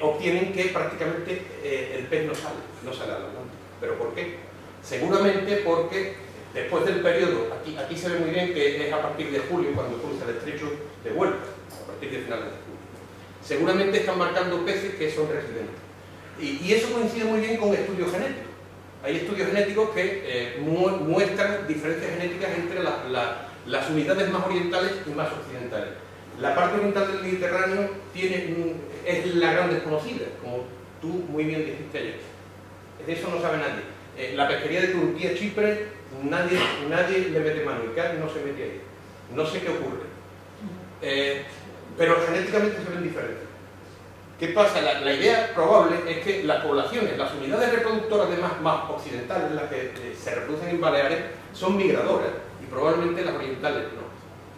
obtienen que prácticamente el pez no sale al Atlántico. ¿Pero por qué? Seguramente porque después del periodo, aquí se ve muy bien que es a partir de julio cuando cruza el estrecho de vuelta, a partir de finales de julio. Seguramente están marcando peces que son residentes. Y eso coincide muy bien con estudios genéticos. Hay estudios genéticos que muestran diferencias genéticas entre las unidades más orientales y más occidentales. La parte oriental del Mediterráneo es la gran desconocida, como tú muy bien dijiste ayer. De eso no sabe nadie. La pesquería de Turquía, Chipre, nadie le mete mano, el CAR no se mete ahí. No sé qué ocurre. Pero genéticamente se ven diferentes. ¿Qué pasa? La idea probable es que las poblaciones, las unidades reproductoras de más occidentales, las que se reproducen en Baleares, son migradoras y probablemente las orientales no.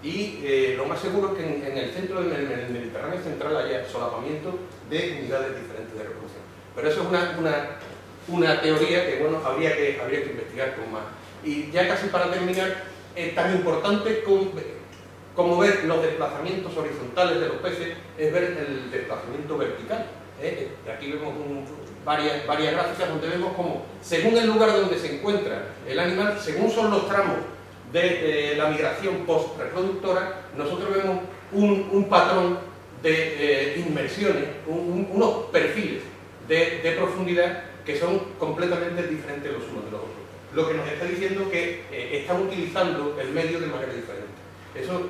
Y lo más seguro es que en el centro del Mediterráneo central haya solapamiento de unidades diferentes de reproducción. Pero eso es una teoría que bueno, habría que investigar con más. Y ya casi para terminar, es tan importante como ver los desplazamientos horizontales de los peces, es ver el desplazamiento vertical. Aquí vemos varias gráficas donde vemos cómo, según el lugar donde se encuentra el animal, según son los tramos de la migración post-reproductora, nosotros vemos un patrón de inmersiones, unos perfiles de profundidad que son completamente diferentes los unos de los otros. Lo que nos está diciendo que están utilizando el medio de manera diferente. Eso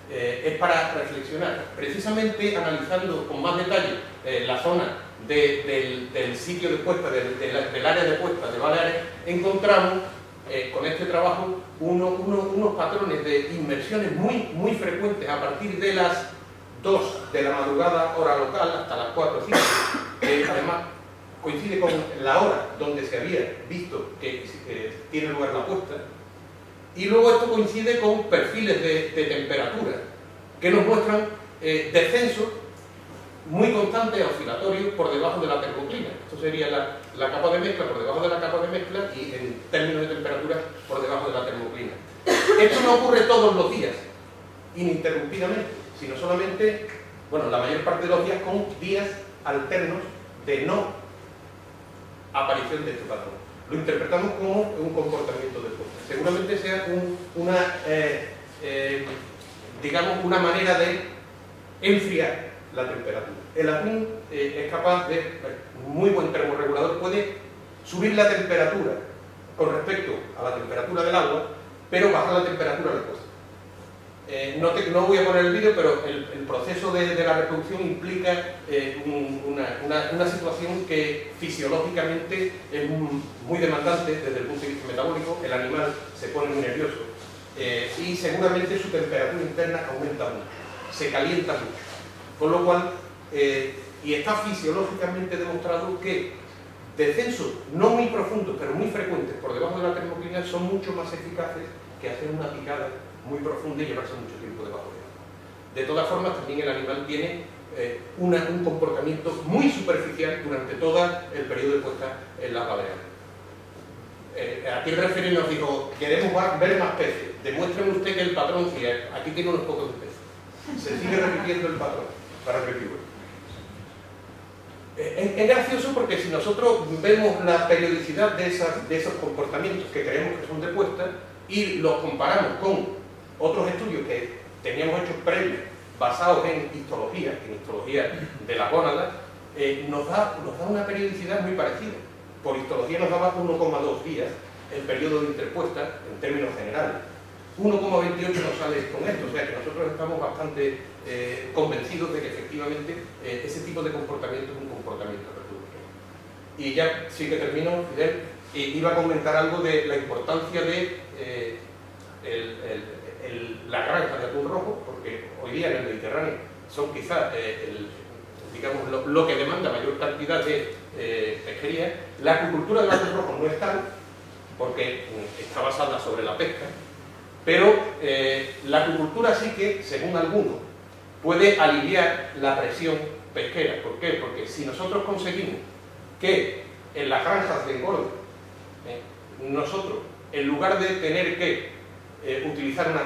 es para reflexionar. Precisamente analizando con más detalle la zona del sitio de puesta, del área de puesta de Baleares, encontramos con este trabajo unos patrones de inmersiones muy frecuentes a partir de las 2 de la madrugada hora local hasta las 4 o 5. que además coincide con la hora donde se había visto que tiene lugar la puesta, y luego esto coincide con perfiles de temperatura que nos muestran descensos muy constantes, oscilatorios, por debajo de la termoclina. Esto sería la capa de mezcla, por debajo de la capa de mezcla, y en términos de temperatura, por debajo de la termoclina. Esto no ocurre todos los días, ininterrumpidamente, sino solamente, bueno, la mayor parte de los días, con días alternos de no aparición de este patrón. Lo interpretamos como un comportamiento de puesta. Seguramente sea digamos, una manera de enfriar la temperatura. El atún es capaz de, muy buen termorregulador, puede subir la temperatura con respecto a la temperatura del agua, pero bajar la temperatura de puesta. No voy a poner el vídeo, pero el proceso de la reproducción implica una situación que fisiológicamente es muy demandante desde el punto de vista metabólico. El animal se pone muy nervioso y seguramente su temperatura interna aumenta mucho, se calienta mucho. Con lo cual, y está fisiológicamente demostrado que descensos no muy profundos, pero muy frecuentes por debajo de la termoclina son mucho más eficaces que hacer una picada muy profunda y llevarse mucho tiempo debajo de agua. De todas formas, también el animal tiene un comportamiento muy superficial durante todo el periodo de puesta en las baleares. Aquí el referee nos dijo, queremos ver más peces, demuéstreme usted que el patrón, si aquí tiene unos pocos de peces. Se sigue repitiendo el patrón para repetirlo. Es gracioso porque si nosotros vemos la periodicidad de esos comportamientos que creemos que son de puesta y los comparamos con otros estudios que teníamos hechos previos basados en histología de la gónada, nos da una periodicidad muy parecida. Por histología nos daba 1,2 días el periodo de interpuesta en términos generales. 1,28 nos sale con esto, o sea que nosotros estamos bastante convencidos de que efectivamente ese tipo de comportamiento es un comportamiento reproductivo. Y ya sí que termino, Fidel, iba a comentar algo de la importancia de la granja de atún rojo, porque hoy día en el Mediterráneo son quizás digamos, lo que demanda mayor cantidad de pesquería. La acuicultura del atún rojo no es tal, porque está basada sobre la pesca, pero la acuicultura sí que, según algunos, puede aliviar la presión pesquera. ¿Por qué? Porque si nosotros conseguimos que en las granjas de engorde, nosotros, en lugar de tener que utilizar una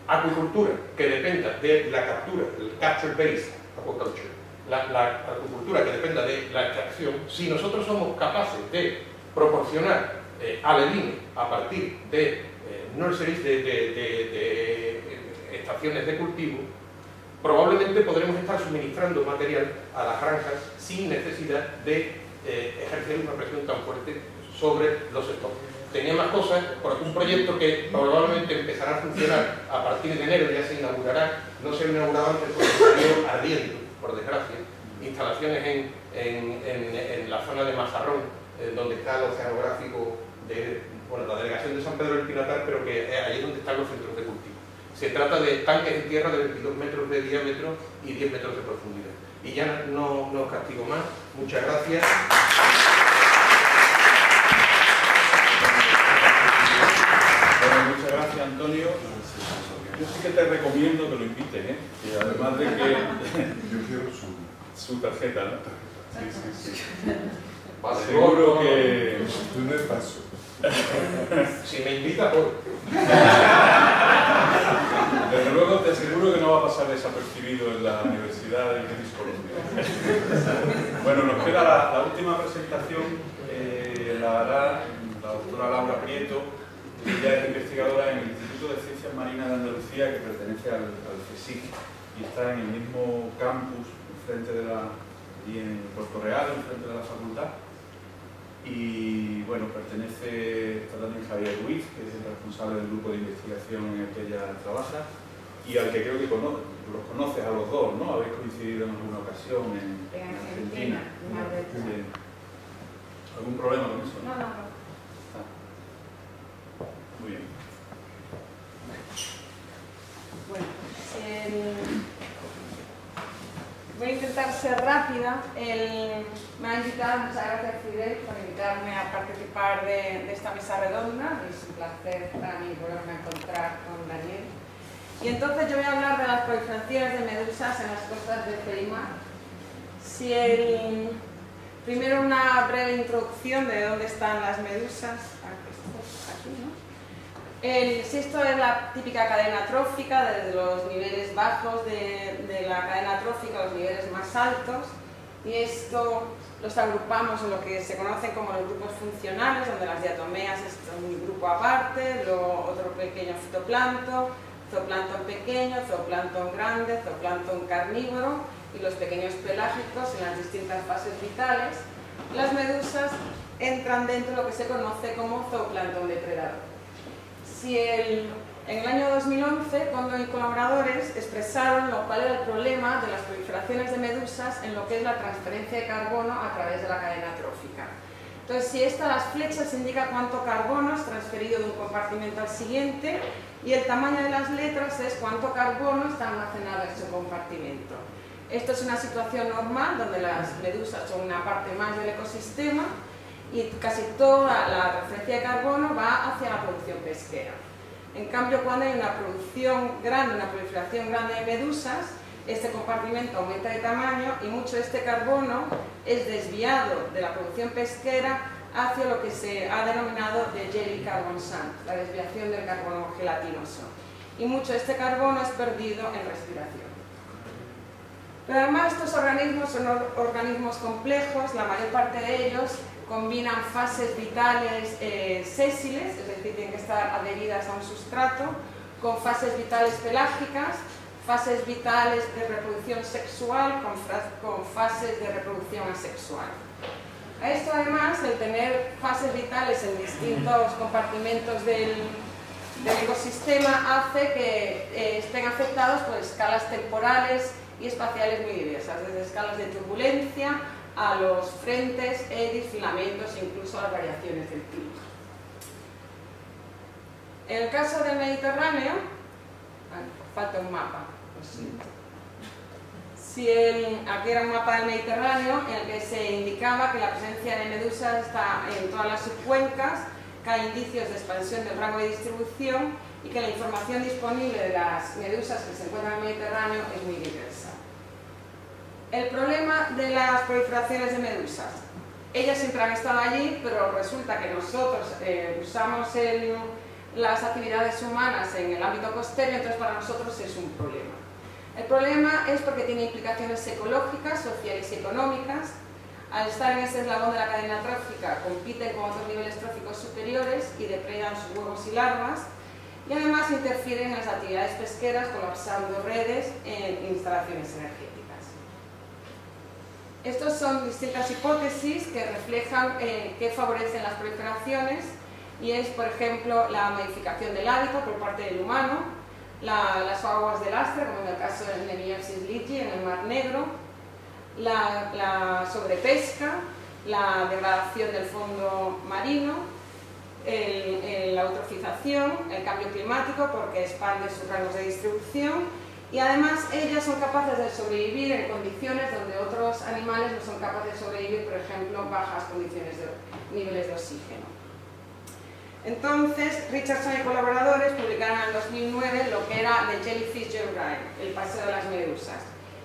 acuicultura que dependa de la captura, el capture-based aquaculture, la acuicultura que dependa de la extracción, si nosotros somos capaces de proporcionar alevines a partir de nurseries, de estaciones de cultivo, probablemente podremos estar suministrando material a las granjas sin necesidad de ejercer una presión tan fuerte sobre los stocks. Tenía más cosas, por un proyecto que probablemente empezará a funcionar a partir de enero, ya se inaugurará, no se ha inaugurado antes porque salió ardiendo, por desgracia, instalaciones en la zona de Mazarrón, donde está el oceanográfico de, bueno, la delegación de San Pedro del Pinatar, pero que allí es donde están los centros de cultivo. Se trata de tanques de tierra de 22 metros de diámetro y 10 metros de profundidad. Y ya no os castigo más. Muchas gracias. Bueno, muchas gracias, Antonio. Yo sí que te recomiendo que lo invites, y además de que yo quiero su tarjeta, ¿no? Sí. Vale, seguro que... Tú no paso. Si me invita, por... Desde luego te aseguro que no va a pasar desapercibido en la Universidad de British Columbia. Bueno, nos queda la última presentación, la hará la doctora Laura Prieto. Ella es investigadora en el Instituto de Ciencias Marinas de Andalucía, que pertenece al CSIC y está en el mismo campus, enfrente de allí en Puerto Real, enfrente de la facultad. Y bueno, está también Javier Ruiz, que es el responsable del grupo de investigación en el que ella trabaja, y al que creo que los conoces a los dos, ¿no? Habéis coincidido en alguna ocasión en Argentina. Sí. ¿Algún problema con eso? No. Muy bien. Bueno, Voy a intentar ser rápida. Me ha invitado, muchas gracias Fidel por invitarme a participar de esta mesa redonda. Es un placer para mí volverme a encontrar con Daniel. Y entonces yo voy a hablar de las proliferaciones de medusas en las costas de Ceimar. Primero una breve introducción de dónde están las medusas. Aquí, ¿no? Si esto es la típica cadena trófica, desde los niveles bajos de la cadena trófica a los niveles más altos, y esto los agrupamos en lo que se conocen como los grupos funcionales, donde las diatomeas es un grupo aparte, luego otro pequeño fitoplancton, zooplancton pequeño, zooplancton grande, zooplancton carnívoro y los pequeños pelágicos en las distintas fases vitales. Las medusas entran dentro de lo que se conoce como zooplancton depredador. En el año 2011, Kondo y colaboradores expresaron cuál era el problema de las proliferaciones de medusas en lo que es la transferencia de carbono a través de la cadena trófica. Entonces, si las flechas indican cuánto carbono es transferido de un compartimento al siguiente, y el tamaño de las letras es cuánto carbono está almacenado en ese compartimento. Esto es una situación normal donde las medusas son una parte más del ecosistema, y casi toda la transferencia de carbono va hacia la producción pesquera. En cambio, cuando hay una producción grande, una proliferación grande de medusas, este compartimento aumenta de tamaño y mucho de este carbono es desviado de la producción pesquera hacia lo que se ha denominado de jelly carbon sand, la desviación del carbono gelatinoso. Y mucho de este carbono es perdido en respiración. Pero además estos organismos son organismos complejos, la mayor parte de ellos combinan fases vitales sésiles, es decir, tienen que estar adheridas a un sustrato, con fases vitales pelágicas, fases vitales de reproducción sexual, con fases de reproducción asexual. A esto además, el tener fases vitales en distintos compartimentos del ecosistema hace que estén afectados por escalas temporales y espaciales muy diversas, desde escalas de turbulencia a los frentes, eddies, filamentos e incluso a las variaciones del clima. En el caso del Mediterráneo, falta un mapa, lo siento. Aquí era un mapa del Mediterráneo en el que se indicaba que la presencia de medusas está en todas las subcuencas, que hay indicios de expansión del rango de distribución y que la información disponible de las medusas que se encuentran en el Mediterráneo es muy diversa. El problema de las proliferaciones de medusas. Ellas siempre han estado allí, pero resulta que nosotros usamos las actividades humanas en el ámbito costero, entonces para nosotros es un problema. El problema es porque tiene implicaciones ecológicas, sociales y económicas. Al estar en ese eslabón de la cadena trófica, compiten con otros niveles tróficos superiores y depredan sus huevos y larvas, y además interfieren en las actividades pesqueras colapsando redes en instalaciones energéticas. Estas son distintas hipótesis que reflejan qué favorecen las proliferaciones, y es, por ejemplo, la modificación del hábitat por parte del humano, las aguas de lastre, como en el caso de Nemiersis lichii en el Mar Negro, la sobrepesca, la degradación del fondo marino, la eutrofización, el cambio climático porque expande sus rangos de distribución, y además ellas son capaces de sobrevivir en condiciones donde otros animales no son capaces de sobrevivir, por ejemplo, bajas condiciones de niveles de oxígeno. Entonces, Richardson y colaboradores publicaron en 2009 lo que era The Jellyfish Joyride, el paseo de las medusas.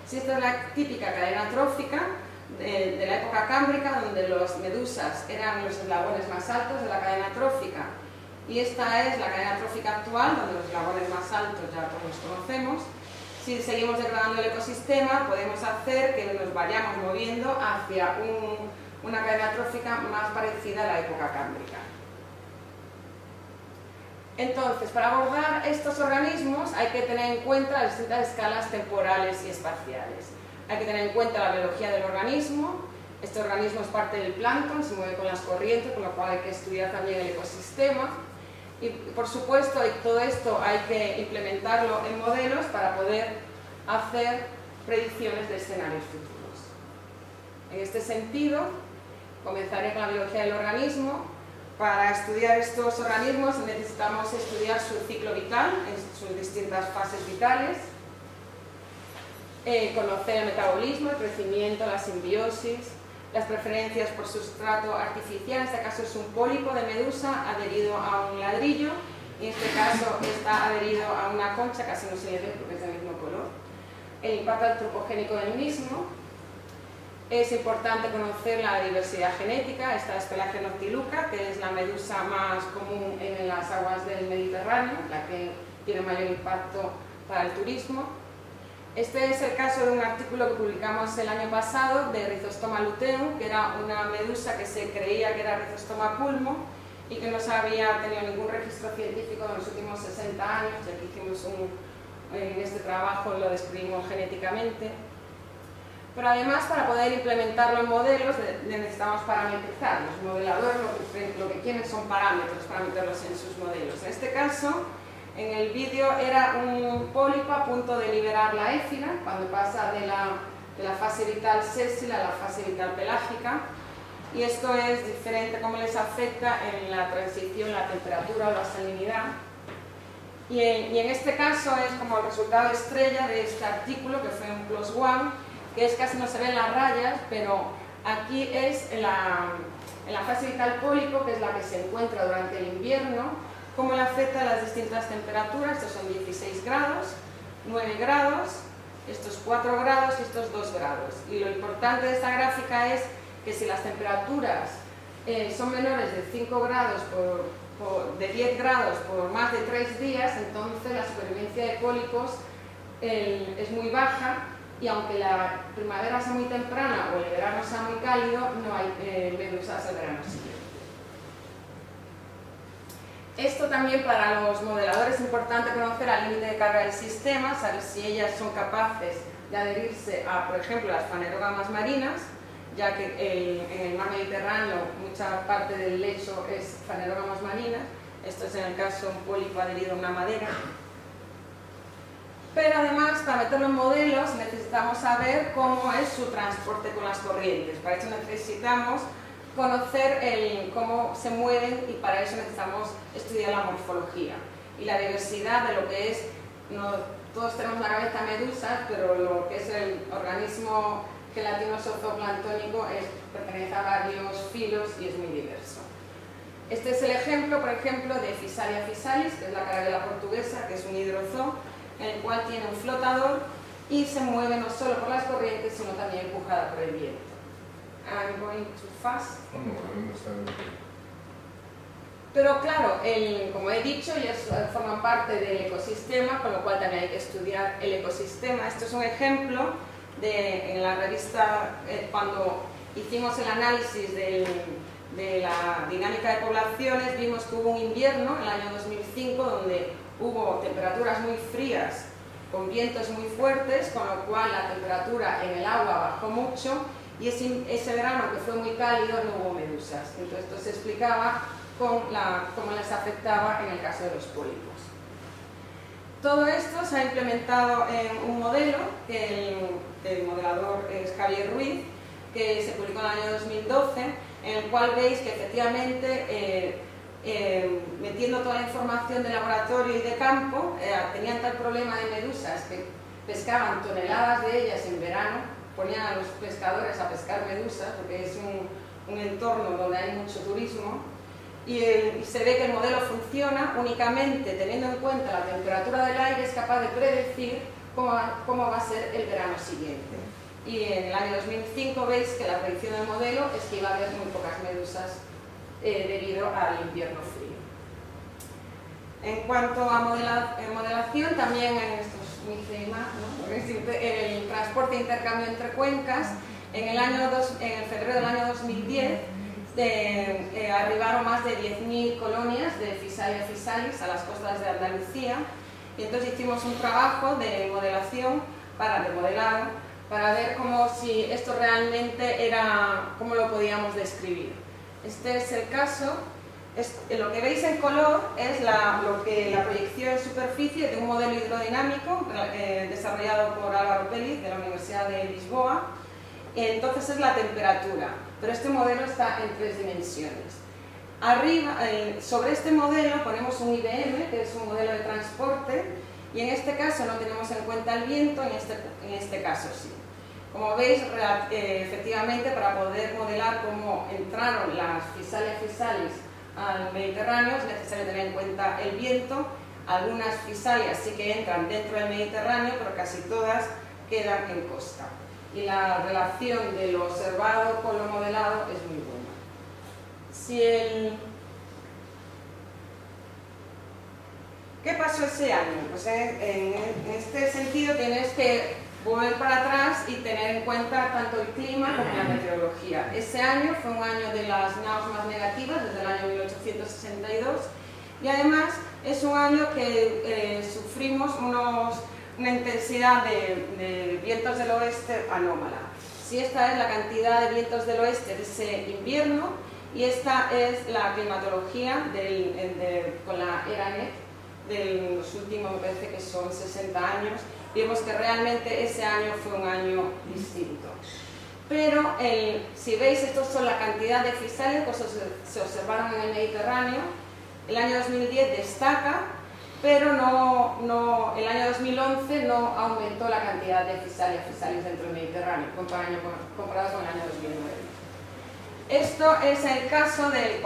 Si esta es la típica cadena trófica de la época cámbrica, donde las medusas eran los eslabones más altos de la cadena trófica, y esta es la cadena trófica actual, donde los eslabones más altos ya todos los conocemos. Si seguimos degradando el ecosistema, podemos hacer que nos vayamos moviendo hacia una cadena trófica más parecida a la época cámbrica. Entonces, para abordar estos organismos hay que tener en cuenta las distintas escalas temporales y espaciales. Hay que tener en cuenta la biología del organismo. Este organismo es parte del plancton, se mueve con las corrientes, con lo cual hay que estudiar también el ecosistema. Y por supuesto, todo esto hay que implementarlo en modelos para poder hacer predicciones de escenarios futuros. En este sentido, comenzaré con la biología del organismo. Para estudiar estos organismos necesitamos estudiar su ciclo vital en sus distintas fases vitales. conocer el metabolismo, el crecimiento, la simbiosis, las preferencias por sustrato artificial. En este caso es un pólipo de medusa adherido a un ladrillo, y en este caso está adherido a una concha, casi no se le ve porque es del mismo color. El impacto antropogénico del mismo. Es importante conocer la diversidad genética. Esta es Pelagia noctiluca, que es la medusa más común en las aguas del Mediterráneo, la que tiene mayor impacto para el turismo. Este es el caso de un artículo que publicamos el año pasado de Rhizostoma luteum, que era una medusa que se creía que era Rhizostoma pulmo y que no se había tenido ningún registro científico en los últimos 60 años, ya que hicimos en este trabajo lo describimos genéticamente. Pero además, para poder implementarlo en modelos, necesitamos parametrizar. Los modeladores lo que quieren son parámetros para meterlos en sus modelos. En este caso, en el vídeo era un pólipo a punto de liberar la éfira, cuando pasa de la fase vital sésila a la fase vital pelágica. Y esto es diferente, cómo les afecta en la transición, la temperatura o la salinidad. Y en este caso es como el resultado estrella de este artículo, que fue un plus one, que es casi no se ven las rayas, pero aquí es en la fase vital pólipo, que es la que se encuentra durante el invierno, cómo le afecta a las distintas temperaturas. Estos son 16 grados, 9 grados, estos 4 grados y estos 2 grados. Y lo importante de esta gráfica es que si las temperaturas son menores de 5 grados de 10 grados por más de 3 días, entonces la supervivencia de pólipos es muy baja, y aunque la primavera sea muy temprana o el verano sea muy cálido, no hay medusas el verano siguiente. Esto también para los modeladores es importante conocer el límite de carga del sistema, saber si ellas son capaces de adherirse a, por ejemplo, las fanerógamas marinas, ya que en el mar Mediterráneo mucha parte del lecho es fanerógamas marinas. Esto es en el caso de un pólipo adherido a una madera. Pero además, para meterlo en modelos, necesitamos saber cómo es su transporte con las corrientes. Para eso necesitamos conocer cómo se mueven, y para eso necesitamos estudiar la morfología y la diversidad de lo que es. Todos tenemos la cabeza medusas, pero lo que es el organismo gelatinoso zooplanctónico pertenece a varios filos y es muy diverso. Este es el ejemplo, por ejemplo, de Physalia physalis, que es la carabela portuguesa, que es un hidrozoo, en el cual tiene un flotador y se mueve no solo por las corrientes, sino también empujada por el viento. I'm going too fast. Pero claro, como he dicho, ellos forman parte del ecosistema, con lo cual también hay que estudiar el ecosistema. Esto es un ejemplo en la revista, cuando hicimos el análisis de la dinámica de poblaciones, vimos que hubo un invierno, el año 2005, donde hubo temperaturas muy frías con vientos muy fuertes, con lo cual la temperatura en el agua bajó mucho, y ese verano, que fue muy cálido, no hubo medusas. Entonces esto se explicaba cómo les afectaba en el caso de los pólipos. Todo esto se ha implementado en un modelo, que el modelador es Javier Ruiz, que se publicó en el año 2012, en el cual veis que efectivamente metiendo toda la información de laboratorio y de campo, tenían tal problema de medusas que pescaban toneladas de ellas en verano, ponían a los pescadores a pescar medusas, porque es un entorno donde hay mucho turismo, y se ve que el modelo funciona únicamente teniendo en cuenta la temperatura del aire, es capaz de predecir cómo va a ser el verano siguiente. Y en el año 2005 veis que la predicción del modelo es que iba a haber muy pocas medusas debido al invierno frío. En cuanto a modelación, también en el transporte e intercambio entre cuencas, en febrero del año 2010 arribaron más de 10.000 colonias de Physalia physalis a las costas de Andalucía, y entonces hicimos un trabajo de modelación, de modelado, para ver si esto realmente cómo lo podíamos describir. Este es el caso. Lo que veis en color es la proyección en superficie de un modelo hidrodinámico desarrollado por Álvaro Pérez de la Universidad de Lisboa. Entonces es la temperatura, pero este modelo está en 3 dimensiones. Arriba, sobre este modelo ponemos un IBM, que es un modelo de transporte, Y en este caso no tenemos en cuenta el viento, en este caso sí. Como veis, efectivamente, para poder modelar cómo entraron las Physalia physalis al Mediterráneo es necesario tener en cuenta el viento. Algunas Physalias sí que entran dentro del Mediterráneo, pero casi todas quedan en costa. Y la relación de lo observado con lo modelado es muy buena. ¿Qué pasó ese año? Pues en este sentido tienes que volver para atrás y tener en cuenta tanto el clima como la meteorología. Ese año fue un año de las NAOS más negativas, desde el año 1862, y además es un año que sufrimos una intensidad de vientos del oeste anómala. Si esta es la cantidad de vientos del oeste de ese invierno, y esta es la climatología con la ERA-NET de los últimos, me parece que son 60 años, vemos que realmente ese año fue un año distinto. Pero si veis, estos son la cantidad de Physalias que se observaron en el Mediterráneo. El año 2010 destaca, pero el año 2011 no aumentó la cantidad de Physalia physalis dentro del Mediterráneo comparado con el año 2009. Esto es el caso de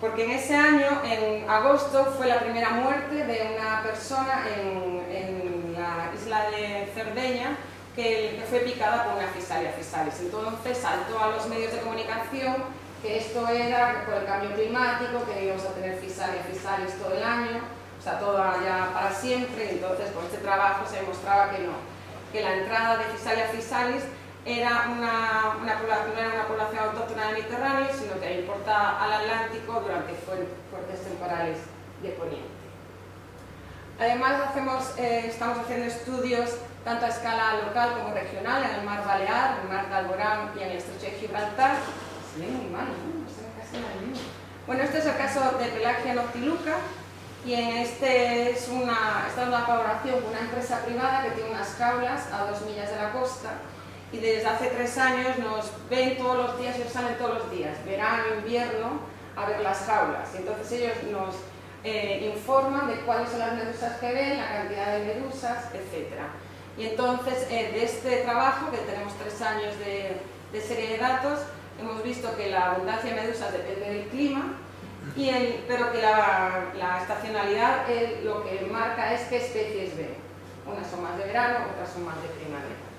porque en ese año, en agosto, fue la primera muerte de una persona en la isla de Cerdeña que fue picada por una Physalia physalis. Entonces saltó a los medios de comunicación que esto era por el cambio climático, que íbamos a tener Physalia physalis todo el año, o sea, todo ya para siempre. Y entonces con este trabajo se demostraba que no, que la entrada de Physalia physalis era no era una población autóctona del Mediterráneo, sino que importaba al Atlántico durante fuertes temporales de poniente. Además estamos haciendo estudios tanto a escala local como regional en el mar Balear, en el mar de Alborán y en el estrecho de Gibraltar. Se ve muy mal, ¿no? No se ve casi nada bien. Bueno, este es el caso de Pelagia noctiluca, y en esta es una colaboración con una empresa privada que tiene unas jaulas a 2 millas de la costa. Y desde hace 3 años nos ven todos los días, ellos salen todos los días, verano, invierno, a ver las jaulas. Y entonces ellos nos informan de cuáles son las medusas que ven, la cantidad de medusas, etc. Y entonces de este trabajo, que tenemos 3 años de serie de datos, hemos visto que la abundancia de medusas depende del clima, pero que la estacionalidad lo que marca es qué especies ven. Unas son más de verano, otras son más de primavera.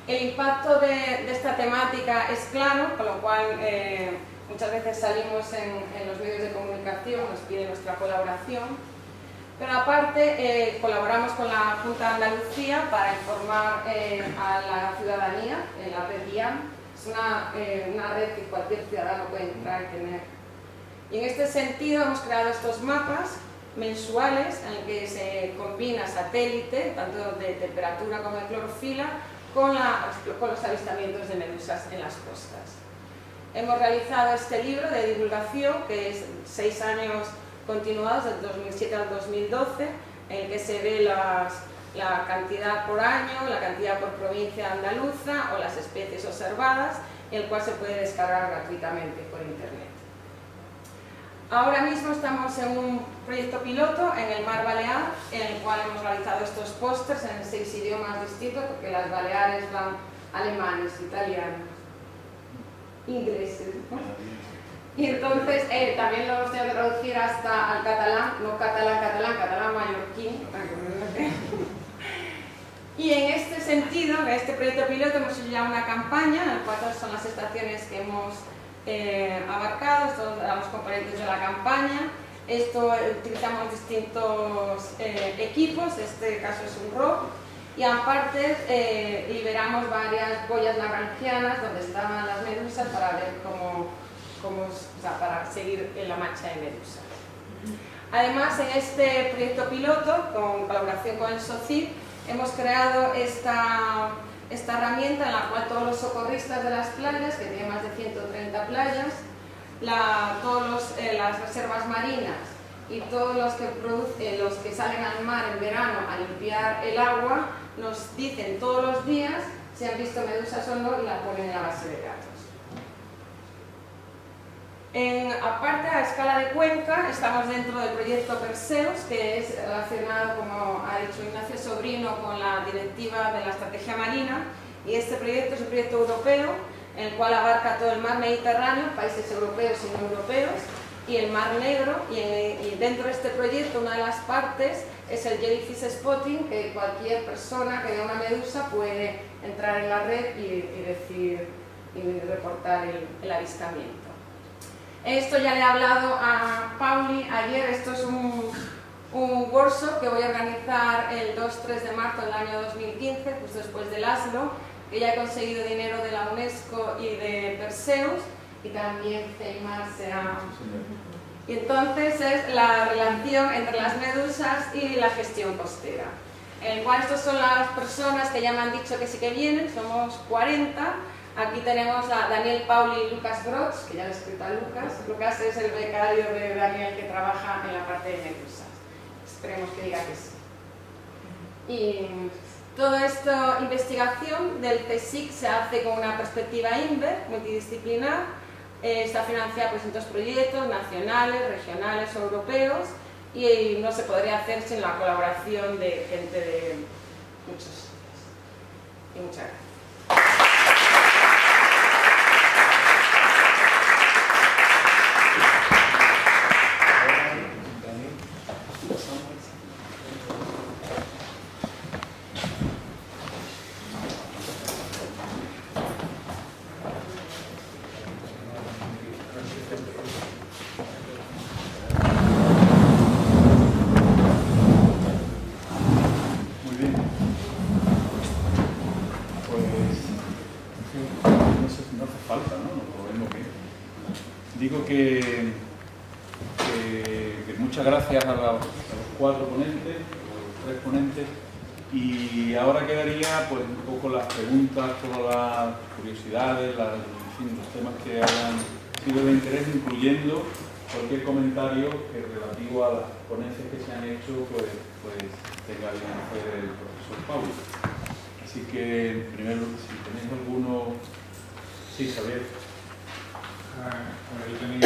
El impacto de esta temática es claro, con lo cual muchas veces salimos en los medios de comunicación, nos piden nuestra colaboración, pero aparte colaboramos con la Junta de Andalucía para informar a la ciudadanía en la red DIAN. Es una red que cualquier ciudadano puede entrar y tener. Y en este sentido hemos creado estos mapas mensuales en el que se combina satélite, tanto de temperatura como de clorofila, con los avistamientos de medusas en las costas. Hemos realizado este libro de divulgación, que es 6 años continuados, del 2007 al 2012, en el que se ve la cantidad por año, la cantidad por provincia andaluza o las especies observadas, el cual se puede descargar gratuitamente por internet. Ahora mismo estamos en un proyecto piloto en el mar Balear, en el cual hemos realizado estos pósters en 6 idiomas distintos, porque las Baleares van alemanes, italianos, ingleses, ¿no? Y entonces también lo hemos tenido que traducir hasta al catalán, no catalán mallorquín. Y en este sentido, en este proyecto piloto hemos hecho ya una campaña, en la cual son las estaciones que hemos abarcado, estos son los componentes de la campaña. Utilizamos distintos equipos, este caso es un ROV, y aparte liberamos varias boyas lagrangianas donde estaban las medusas para ver para seguir en la marcha de medusas. Además, en este proyecto piloto, con colaboración con el SOCIP, hemos creado esta herramienta en la cual todos los socorristas de las playas, que tienen más de 130 playas, las reservas marinas y todos los que salen al mar en verano a limpiar el agua, nos dicen todos los días si han visto medusas o no y la ponen en la base de datos. Aparte, a escala de Cuenca, estamos dentro del proyecto Perseus, que es relacionado, como ha dicho Ignacio Sobrino, con la directiva de la estrategia marina, y este proyecto es un proyecto europeo, en el cual abarca todo el mar Mediterráneo, países europeos y no europeos, y el mar Negro, y dentro de este proyecto una de las partes es el Jellyfish Spotting, que cualquier persona que vea una medusa puede entrar en la red y reportar el avistamiento. Esto ya le he hablado a Pauli ayer. Esto es un workshop que voy a organizar el 2-3 de marzo del año 2015, pues después del Laszlo, que ya he conseguido dinero de la UNESCO y de Perseus, y también CEIMAR se ha... Y entonces es la relación entre las medusas y la gestión costera, en el cual estas son las personas que ya me han dicho que sí que vienen, somos 40. Aquí tenemos a Daniel Pauli y Lucas Grots, que ya le he escrito a Lucas. Lucas es el becario de Daniel que trabaja en la parte de medusas. Esperemos que diga que sí. Y toda esta investigación del CSIC se hace con una perspectiva INVER, multidisciplinar. Está financiada por distintos proyectos nacionales, regionales o europeos, y no se podría hacer sin la colaboración de gente de muchos sitios. Y muchas gracias. Muchas gracias a los 4 ponentes, a los 3 ponentes, y ahora quedaría pues un poco las preguntas, todas las curiosidades, en fin, los temas que hayan sido de interés, incluyendo cualquier comentario que relativo a las ponencias que se han hecho pues tenga bien hacer el profesor Pauli. Así que primero, si tenéis alguno... Sí, Xavier. Yo tenía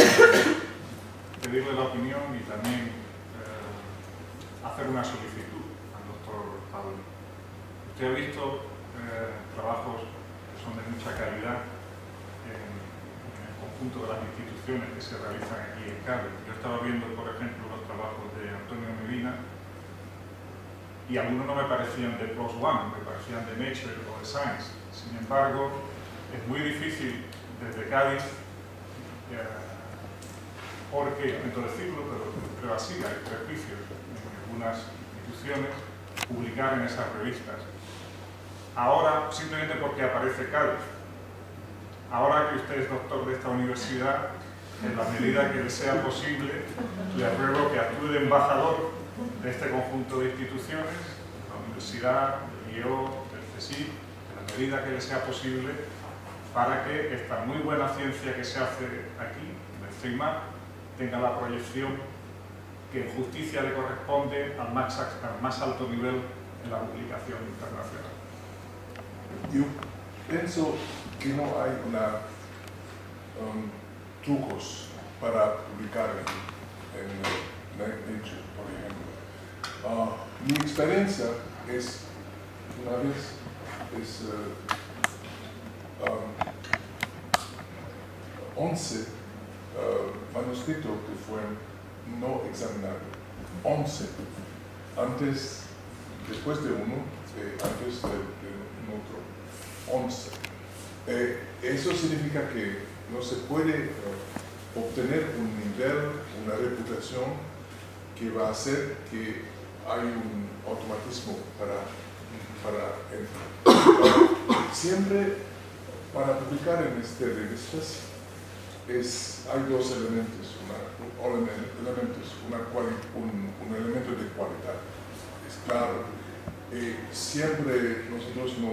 pedirle la opinión y también hacer una solicitud al doctor Pauli. Usted ha visto trabajos que son de mucha calidad en el conjunto de las instituciones que se realizan aquí en Cádiz. Yo estaba viendo, por ejemplo, los trabajos de Antonio Medina y algunos no me parecían de PLOS ONE, me parecían de Nature o de Science. Sin embargo, es muy difícil desde Cádiz, porque, lamento decirlo, pero así hay prejuicios en algunas instituciones, publicar en esas revistas. Ahora, simplemente porque aparece Cádiz. Ahora que usted es doctor de esta universidad, en la medida que le sea posible, le ruego que actúe de embajador de este conjunto de instituciones, de la universidad, del IO, del CSIC, en la medida que le sea posible, para que esta muy buena ciencia que se hace aquí, en el CEIMAR, tenga la proyección que en justicia le corresponde al más alto nivel en la publicación internacional. Yo pienso que no hay trucos para publicar en Nature, por ejemplo. Mi experiencia es, una vez, es 11 manuscritos que fueron no examinados. 11. Después de uno, antes de otro. 11. Eso significa que no se puede obtener un nivel, una reputación que va a hacer que hay un automatismo siempre para publicar en estas revistas hay dos elementos, un elemento de cualidad. Es claro, siempre nosotros no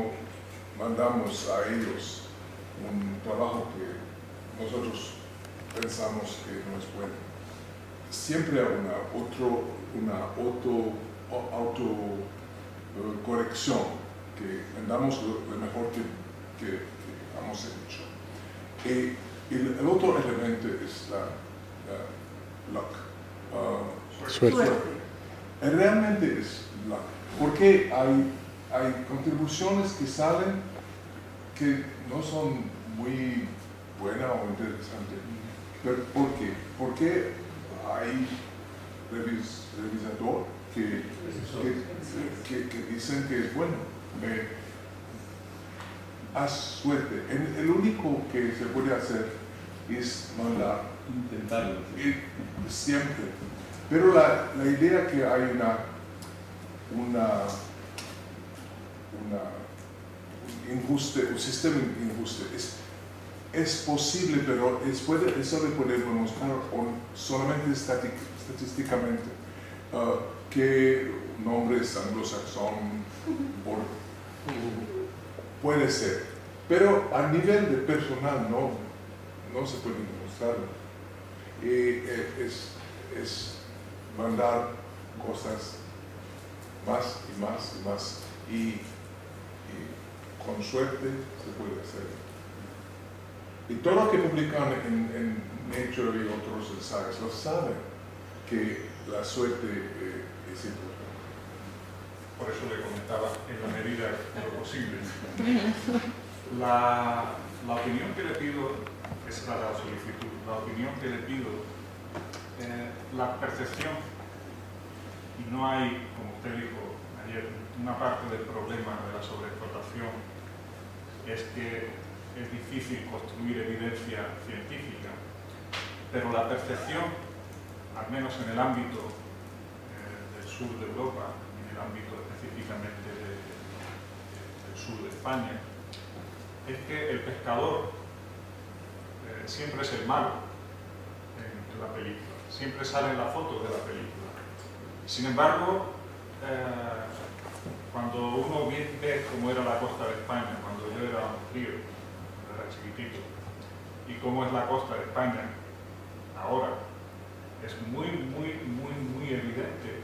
mandamos a ellos un trabajo que nosotros pensamos que no es bueno. Siempre hay una autocorrección, que vendamos lo mejor que hemos hecho. el otro elemento es la luck. Suerte. Realmente es luck. Porque hay contribuciones que salen que no son muy buenas o interesantes. ¿Pero por qué? Porque hay revisador que dicen que es bueno. Haz suerte. El único que se puede hacer es mandar. Intentarlo. Siempre. Pero la idea que hay un sistema injusto es posible, pero eso le podemos mostrar solamente estadísticamente que nombres anglosaxón puede ser, pero a nivel de personal no se puede demostrarlo. Es mandar cosas más y más y más y con suerte se puede hacer. Y todo lo que publican en Nature y otros ensayos lo saben que la suerte es importante. Por eso le comentaba en la medida de lo posible. La opinión que le pido es la solicitud. La opinión que le pido, la percepción, y no hay, como usted dijo ayer, una parte del problema de la sobreexplotación es que es difícil construir evidencia científica, pero la percepción, al menos en el ámbito del sur de Europa, en el ámbito específicamente del sur de España, es que el pescador siempre es el malo en la película, siempre sale en la foto de la película. Sin embargo, cuando uno ve cómo era la costa de España, cuando yo era un crío, era chiquitito, y cómo es la costa de España ahora, es muy evidente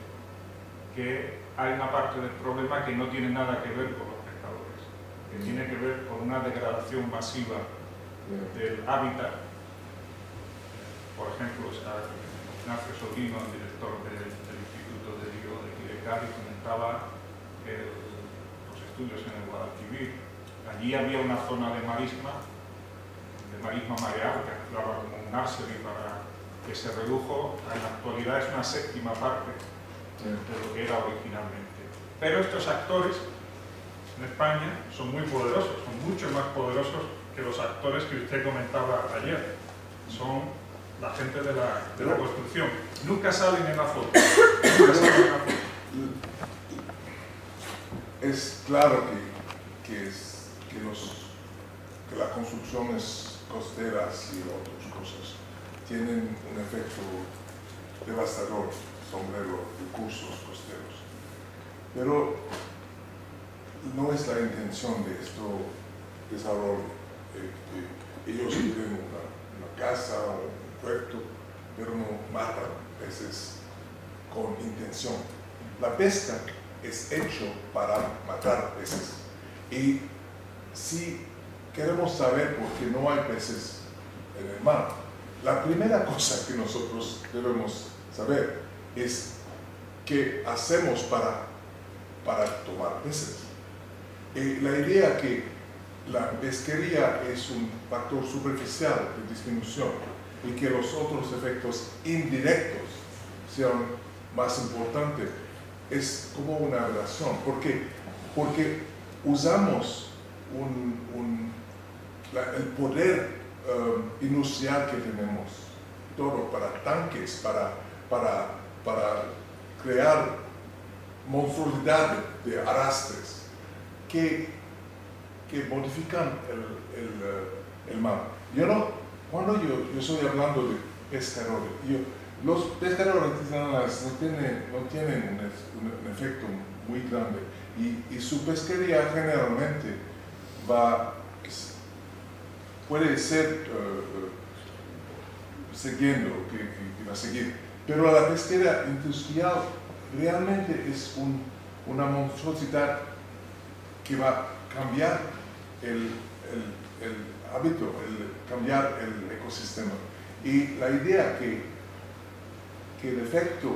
que hay una parte del problema que no tiene nada que ver con los pescadores, que tiene que ver con una degradación masiva del hábitat. Por ejemplo, Ignacio Sobrino, el director del Instituto de Río de Quidecari, comentaba los estudios en el Guadalquivir. Allí había una zona de marisma mareal, que actuaba como un nursery que se redujo, en la actualidad es una séptima parte de lo que era originalmente. Pero estos actores en España son muy poderosos, son mucho más poderosos que los actores que usted comentaba ayer. Son la gente de la construcción. Nunca salen en la foto. Es claro que las construcciones costeras y otras cosas tienen un efecto devastador sobre los recursos costeros. Pero no es la intención de esto desarrollo. Ellos quieren una casa o un puerto, pero no matan peces con intención. La pesca es hecho para matar peces. Y si queremos saber por qué no hay peces en el mar, la primera cosa que nosotros debemos saber es qué hacemos para tomar peces. La idea que la pesquería es un factor superficial de disminución y que los otros efectos indirectos sean más importantes es como una aberración. Porque usamos el poder industrial que tenemos, todo para tanques, para crear monstruosidad de arrastres que modifican el mar. Cuando yo estoy hablando de pescadores, los pescadores artesanales no tienen un efecto muy grande y su pesquería generalmente puede ser siguiendo, que va a seguir, pero la pesquería industrial realmente es una monstruosidad que va a cambiar hábito, el cambiar el ecosistema. Y la idea que el efecto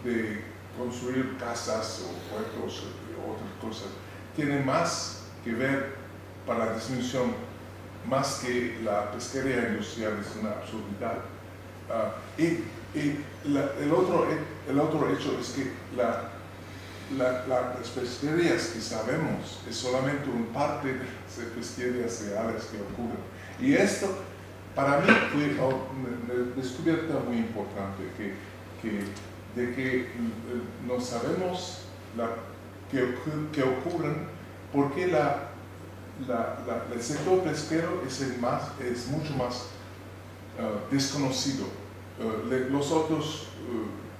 de construir casas o puertos o otras cosas tiene más que ver para la disminución, más que la pesquería industrial es una absurdidad. El otro hecho es que las pesquerías que sabemos es solamente una parte de las pesquerías reales que ocurren. Y esto, para mí, fue una descubierta muy importante, de que no sabemos que ocurren porque el sector pesquero es mucho más desconocido. Los otros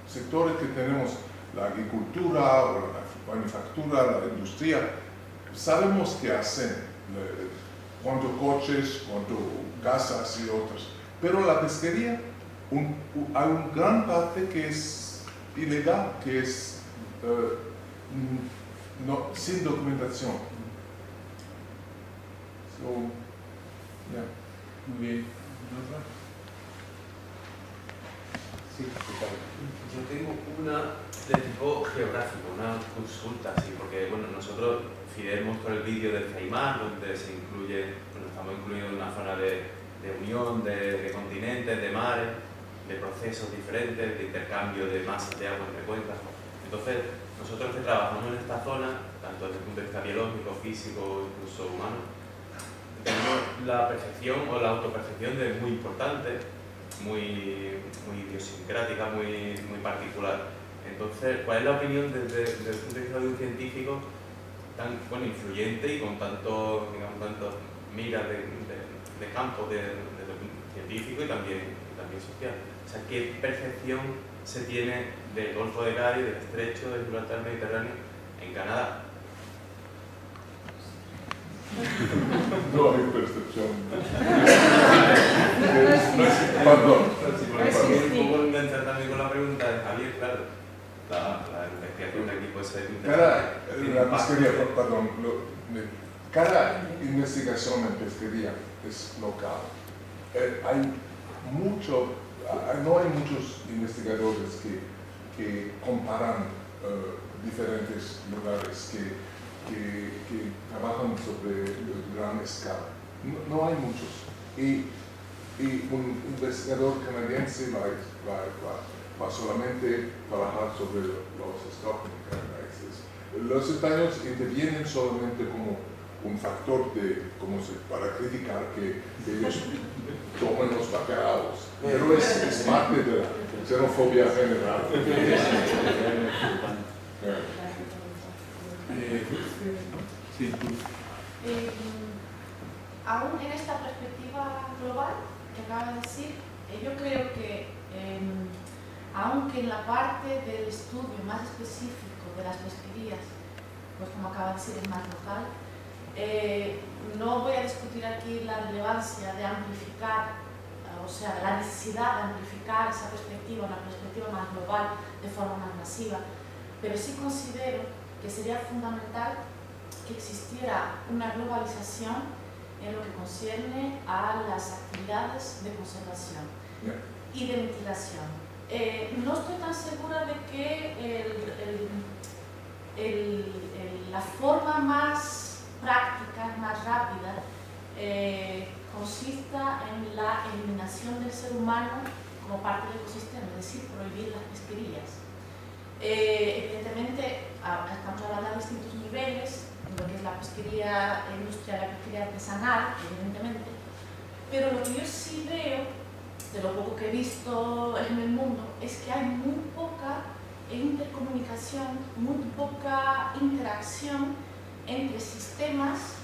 sectores que tenemos, la agricultura o la manufactura, la industria, sabemos qué hacen, cuántos coches, cuántas casas y otros. Pero la pesquería, hay una gran parte que es ilegal, que es sin documentación. Muy bien. Sí, yo tengo una de tipo geográfico, una consulta, sí, porque bueno, nosotros Fidel mostró el vídeo del Ceimar, donde se incluye, bueno, estamos incluidos en una zona de unión de continentes, de mares, de procesos diferentes, de intercambio de masas de agua entre cuencas. Entonces, nosotros que trabajamos en esta zona, tanto desde el punto de vista biológico, físico, incluso humano, tenemos la percepción o la autopercepción de muy importante, muy idiosincrática, muy particular. Entonces, ¿cuál es la opinión desde el punto de vista de un científico tan influyente y con tanto, digamos, tantas miras de campo desde el científico y también social? O sea, ¿qué percepción se tiene del Golfo de Cádiz, del Estrecho, del Gibraltar Mediterráneo en Canadá? No hay percepción. Perdón. Un poco enganchar también con la pregunta de Javier, claro. La investigación de aquí puede ser cada investigación en pesquería es local. No hay muchos investigadores que comparan diferentes lugares que trabajan sobre gran escala. No hay muchos. Y un investigador canadiense va solamente a trabajar sobre los stocks canadienses. Los españoles intervienen solamente como un factor para criticar que ellos toman los bacalaos. Pero es parte de la xenofobia general. Sí. Aún en esta perspectiva global que acaba de decir, yo creo que aunque en la parte del estudio más específico de las pesquerías, pues como acaba de decir, es más local, no voy a discutir aquí la relevancia de amplificar, o sea, la necesidad de amplificar esa perspectiva, una perspectiva más global, de forma más masiva, pero sí considero que sería fundamental que existiera una globalización en lo que concierne a las actividades de conservación y de mitigación. No estoy tan segura de que la forma más práctica, más rápida, consista en la eliminación del ser humano como parte del ecosistema, es decir, prohibir las pesquerías. Evidentemente, estamos hablando de distintos niveles, lo que es la pesquería industrial, la pesquería artesanal, evidentemente, pero lo que yo sí veo, de lo poco que he visto en el mundo, es que hay muy poca intercomunicación, muy poca interacción entre sistemas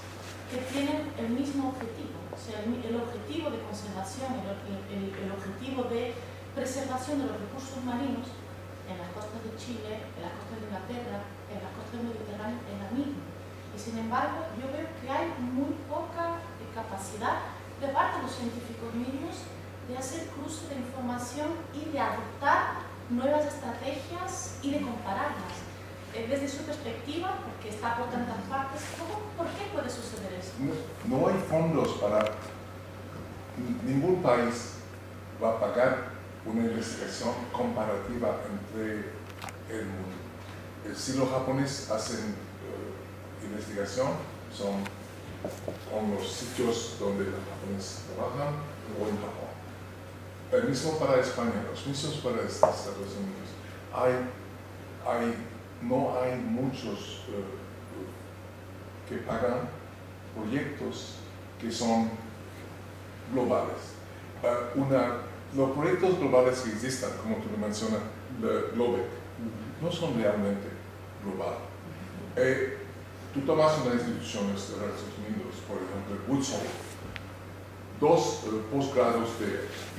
que tienen el mismo objetivo, o sea, el objetivo de conservación, el objetivo de preservación de los recursos marinos en las costas de Chile, en las costas de Inglaterra, en las costas del Mediterráneo, es la misma. Y sin embargo, yo veo que hay muy poca capacidad de parte de los científicos mismos de hacer cruce de información y de adoptar nuevas estrategias y de compararlas. Desde su perspectiva, porque está por tantas partes, ¿por qué puede suceder esto? No hay fondos para ningún país va a pagar una investigación comparativa entre el mundo. Si los japoneses hacen investigación, son con los sitios donde los japoneses trabajan o en Japón. El mismo para España, los mismos para Estados Unidos. No hay muchos que pagan proyectos que son globales. Los proyectos globales que existan, como tú lo mencionas, GloBEC, no son realmente globales. Tú tomas una institución de los Estados Unidos, por ejemplo, Woods Hole, 2 posgrados de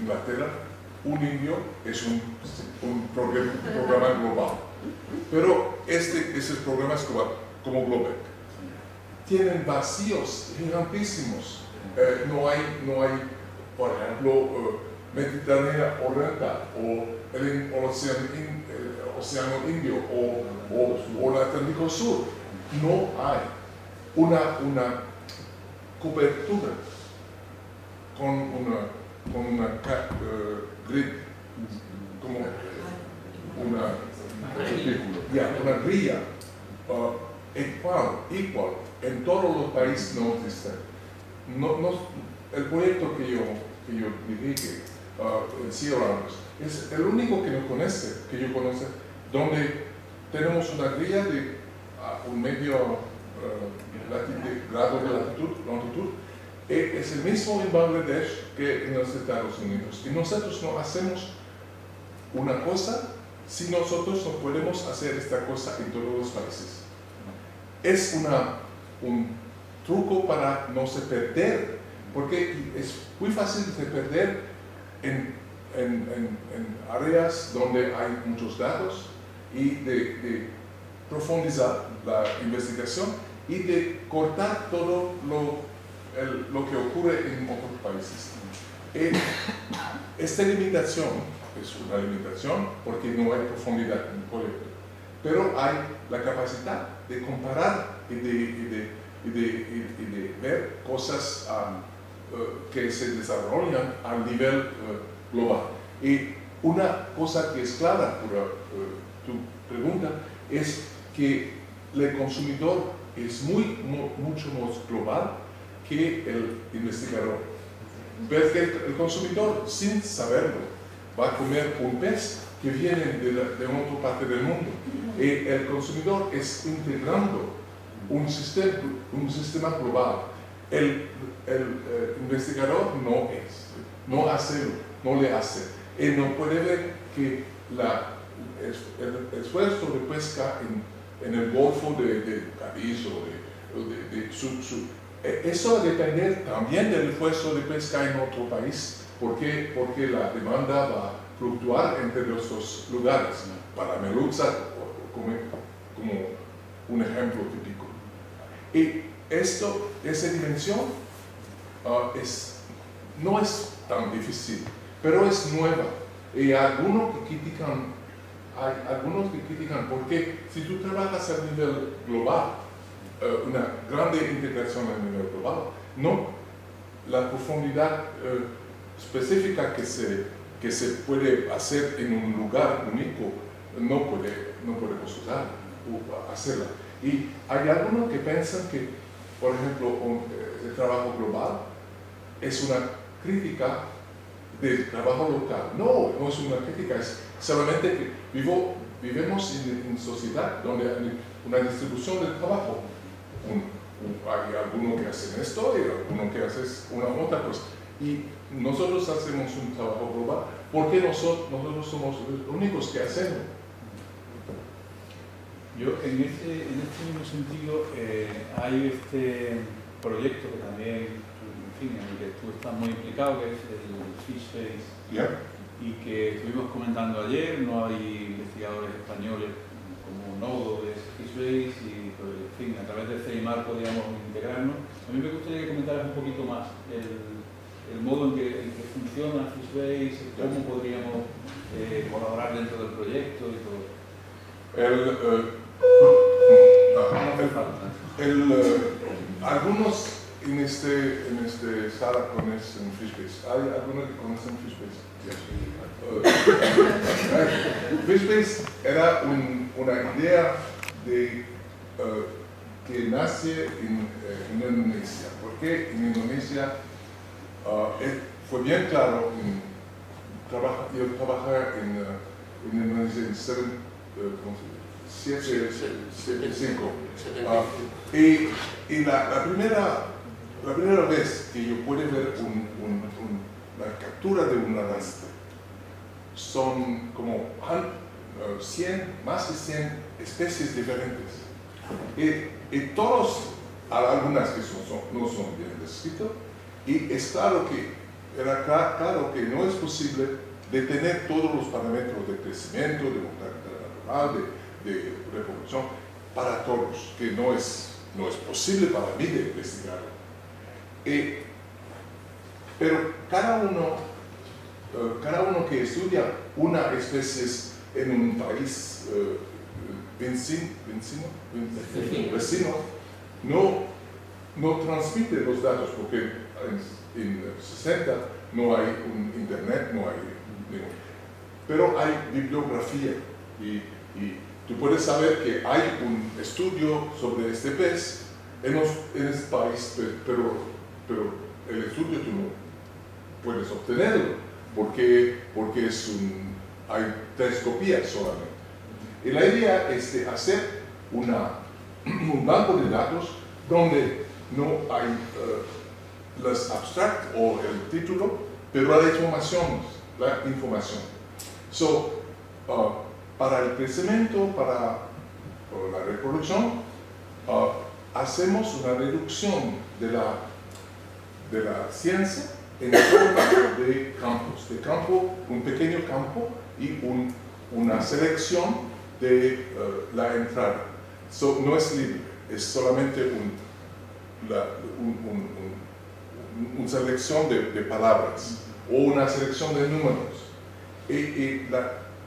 Inglaterra, un indio es un programa global. Pero esos programas como GloBEC tienen vacíos gigantísimos. No hay, por ejemplo, Mediterránea Oriental o el Océano Indio o el Atlántico Sur. No hay una cobertura con una grid, como una grilla igual en todos los países no existe. El proyecto que yo dirige, el CIORANOS, es el único que yo conoce, donde tenemos una grilla de un medio grado de longitud. Es el mismo en Bangladesh que en los Estados Unidos. Y nosotros no hacemos una cosa si nosotros no podemos hacer esta cosa en todos los países. Es un truco para no se perder, porque es muy fácil de perder en áreas donde hay muchos datos y de profundizar la investigación y de cortar todo lo que ocurre en otros países. Esta limitación es una limitación porque no hay profundidad en el proyecto, pero hay la capacidad de comparar y de ver cosas que se desarrollan a nivel global. Y una cosa que es clara por tu pregunta es que el consumidor es mucho más global que el investigador. Porque el consumidor, sin saberlo, va a comer un pez que viene de otra parte del mundo. Y el consumidor es integrando un sistema global. El investigador no le hace. Y no puede ver que el esfuerzo de pesca en el Golfo de Cádiz eso va a depender también del esfuerzo de pesca en otro país, porque la demanda va a fluctuar entre los dos lugares. Para merluza, como un ejemplo típico. Y esa dimensión no es tan difícil, pero es nueva. Y hay algunos que critican porque si tú trabajas a nivel global, una grande integración a nivel global, no la profundidad específica que se puede hacer en un lugar único, no podemos usar o hacerla. Y hay algunos que piensan que, por ejemplo, el trabajo global es una crítica del trabajo local. No es una crítica, es solamente que vivimos en sociedad donde hay una distribución del trabajo. Hay algunos que hacen esto y algunos que hacen una otra cosa. Y nosotros hacemos un trabajo global porque nosotros somos los únicos que hacemos. Yo, en este mismo sentido, hay este proyecto que también, en fin, en el que tú estás muy implicado, que es el FishBase, y que estuvimos comentando ayer. No hay investigadores españoles como nodo de FishBase y, pues, en fin, a través de CEIMAR podríamos integrarnos. A mí me gustaría que comentaras un poquito más el modo en que funciona FishBase, cómo podríamos colaborar dentro del proyecto y todo. Algunos en este sala conocen FishBase? ¿Hay alguno que conocen FishBase? FishBase era una idea que nace en Indonesia. Porque en Indonesia fue bien claro, yo trabajaba en Indonesia en 75. Y la primera vez que yo pude ver la captura de un arrastre, son como 100, más de 100 especies diferentes. Y todos, algunas que no son bien descritas, y es claro que claro que no es posible detener todos los parámetros de crecimiento, de mortalidad natural, de reproducción, para todos, que no es posible para mí de investigar. Pero cada uno que estudia una especie en un país vecino, no transmite los datos, porque en 60 no hay un internet, no hay ningún. Pero hay bibliografía y tú puedes saber que hay un estudio sobre este pez en este país, pero el estudio tú no puedes obtenerlo porque hay 3 copias solamente. Y la idea es de hacer un banco de datos donde no hay los abstracts o el título, pero la información. Para el crecimiento, para la reproducción, hacemos una reducción de la ciencia en forma de campos, un pequeño campo y una selección de la entrada. No es libre, es solamente una selección de palabras o una selección de números. Y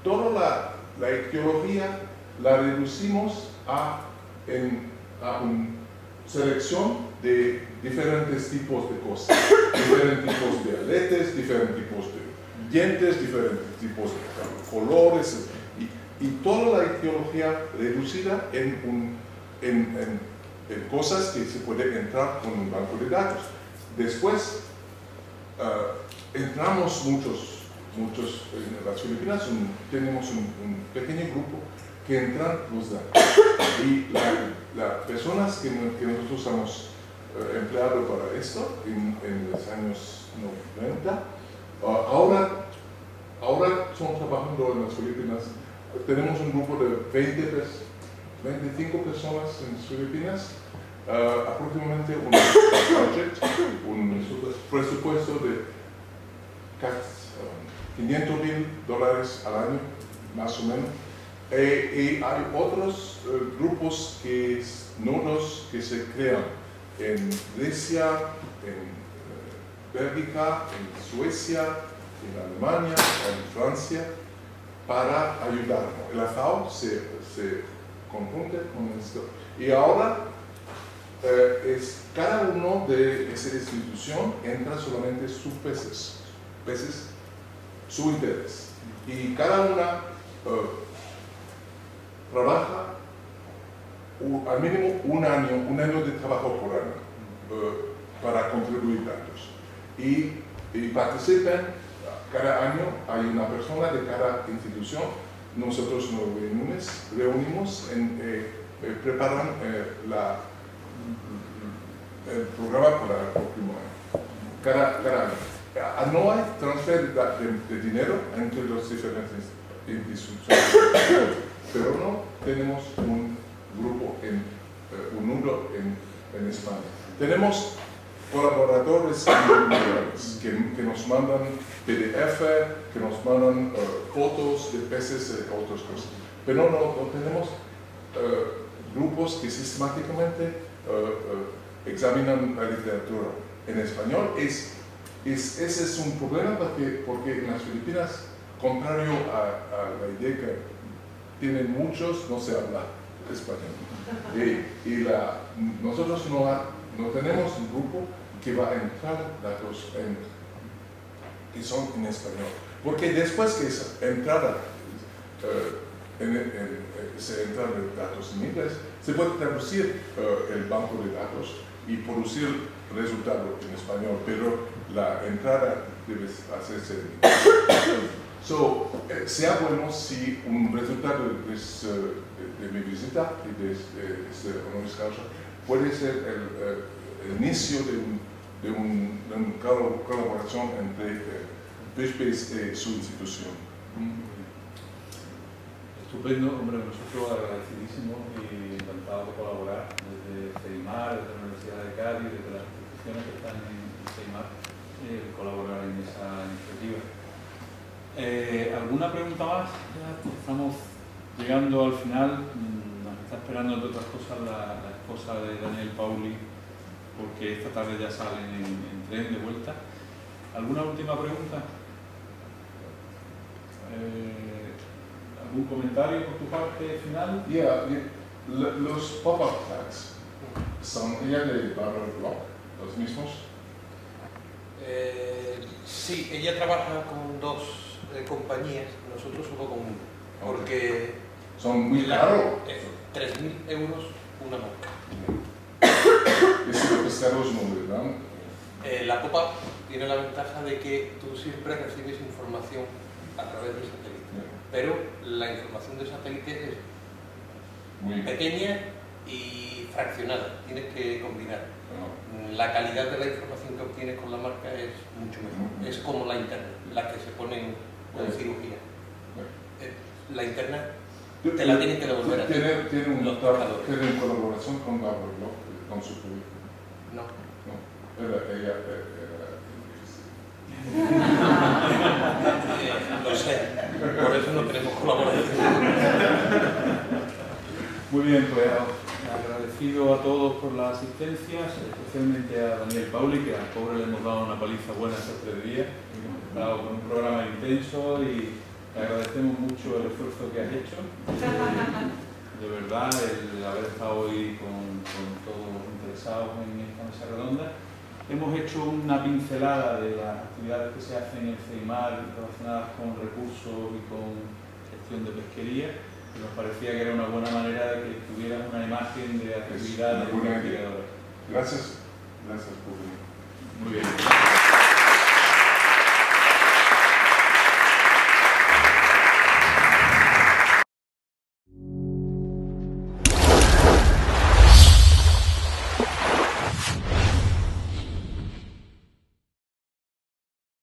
toda la etiología la reducimos a una selección de diferentes tipos de cosas, diferentes tipos de aletes, diferentes tipos de dientes, diferentes tipos de colores, y toda la etiología reducida en cosas que se puede entrar con un banco de datos. Después entramos muchos en las Filipinas, tenemos un pequeño grupo que entran los datos. Y las personas que nosotros hemos empleado para esto en los años 90, ahora son trabajando en las Filipinas. Tenemos un grupo de 25 personas en las Filipinas, aproximadamente un presupuesto de $500,000 al año, más o menos. Y hay otros grupos nodos que se crean en Grecia, en Bélgica, en Suecia, en Alemania, en Francia, para ayudarnos. El FAO se conjunta con esto. Y ahora cada uno de esa institución entra solamente sus peces, su interés. Y cada una trabaja al mínimo un año de trabajo por año para contribuir datos. Y participan, cada año hay una persona de cada institución. Nosotros nos reunimos, preparan el programa para el próximo año. Cada año. No hay transfer de dinero entre los diferentes instituciones, pero no tenemos un grupo, un nudo en España. Tenemos colaboradores que nos mandan PDF, que nos mandan fotos de peces y otras cosas. Pero no tenemos grupos que sistemáticamente examinan la literatura en español. Ese es un problema porque en las Filipinas, contrario a la idea que tienen muchos, no se habla español. Y nosotros no tenemos un grupo que va a entrar datos que son en español. Porque después que esa entrada se entra de datos en inglés, se puede traducir el banco de datos y producir resultado en español, pero la entrada debe hacerse en inglés. Sea bueno si un resultado de mi visita y de este honoris causa puede ser el inicio de una colaboración entre Fishbase y su institución. Estupendo, hombre, nosotros agradecidísimos y encantados de colaborar desde CEIMAR, desde la Universidad de Cádiz, desde las instituciones que están en CEIMAR, colaborar en esa iniciativa. ¿Alguna pregunta más? Ya estamos llegando al final. Nos está esperando, entre otras cosas, la esposa de Daniel Pauli, porque esta tarde ya salen en tren de vuelta. ¿Alguna última pregunta? ¿Algún comentario por tu parte final? Los pop-up tags son ella de Barbara Block, los mismos. Sí, ella trabaja con dos compañías, nosotros solo con una, porque son muy caros. 3.000 euros una marca. Es caro su nombre, ¿no? La pop-up tiene la ventaja de que tú siempre recibes información a través del satélite, pero la información del satélite es muy pequeña y fraccionada, tienes que combinar. La calidad de la información que obtienes con la marca es mucho mejor, es como la interna, la que se pone en cirugía. La interna te la tienen que devolver a ti. ¿Tiene una colaboración con Barbara Block, con su proyecto? No. Ella lo sé, por eso no tenemos colaboración. Muy bien, pues agradecido a todos por las asistencias, especialmente a Daniel Pauli, que al pobre le hemos dado una paliza buena estos 3 días. Hemos estado con un programa intenso y te agradecemos mucho el esfuerzo que has hecho. De verdad, el haber estado hoy con todos los interesados en esta mesa redonda. Hemos hecho una pincelada de las actividades que se hacen en CEIMAR relacionadas con recursos y con gestión de pesquería, y nos parecía que era una buena manera de que tuvieran una imagen de actividad de investigadores. Gracias por venir. Muy bien.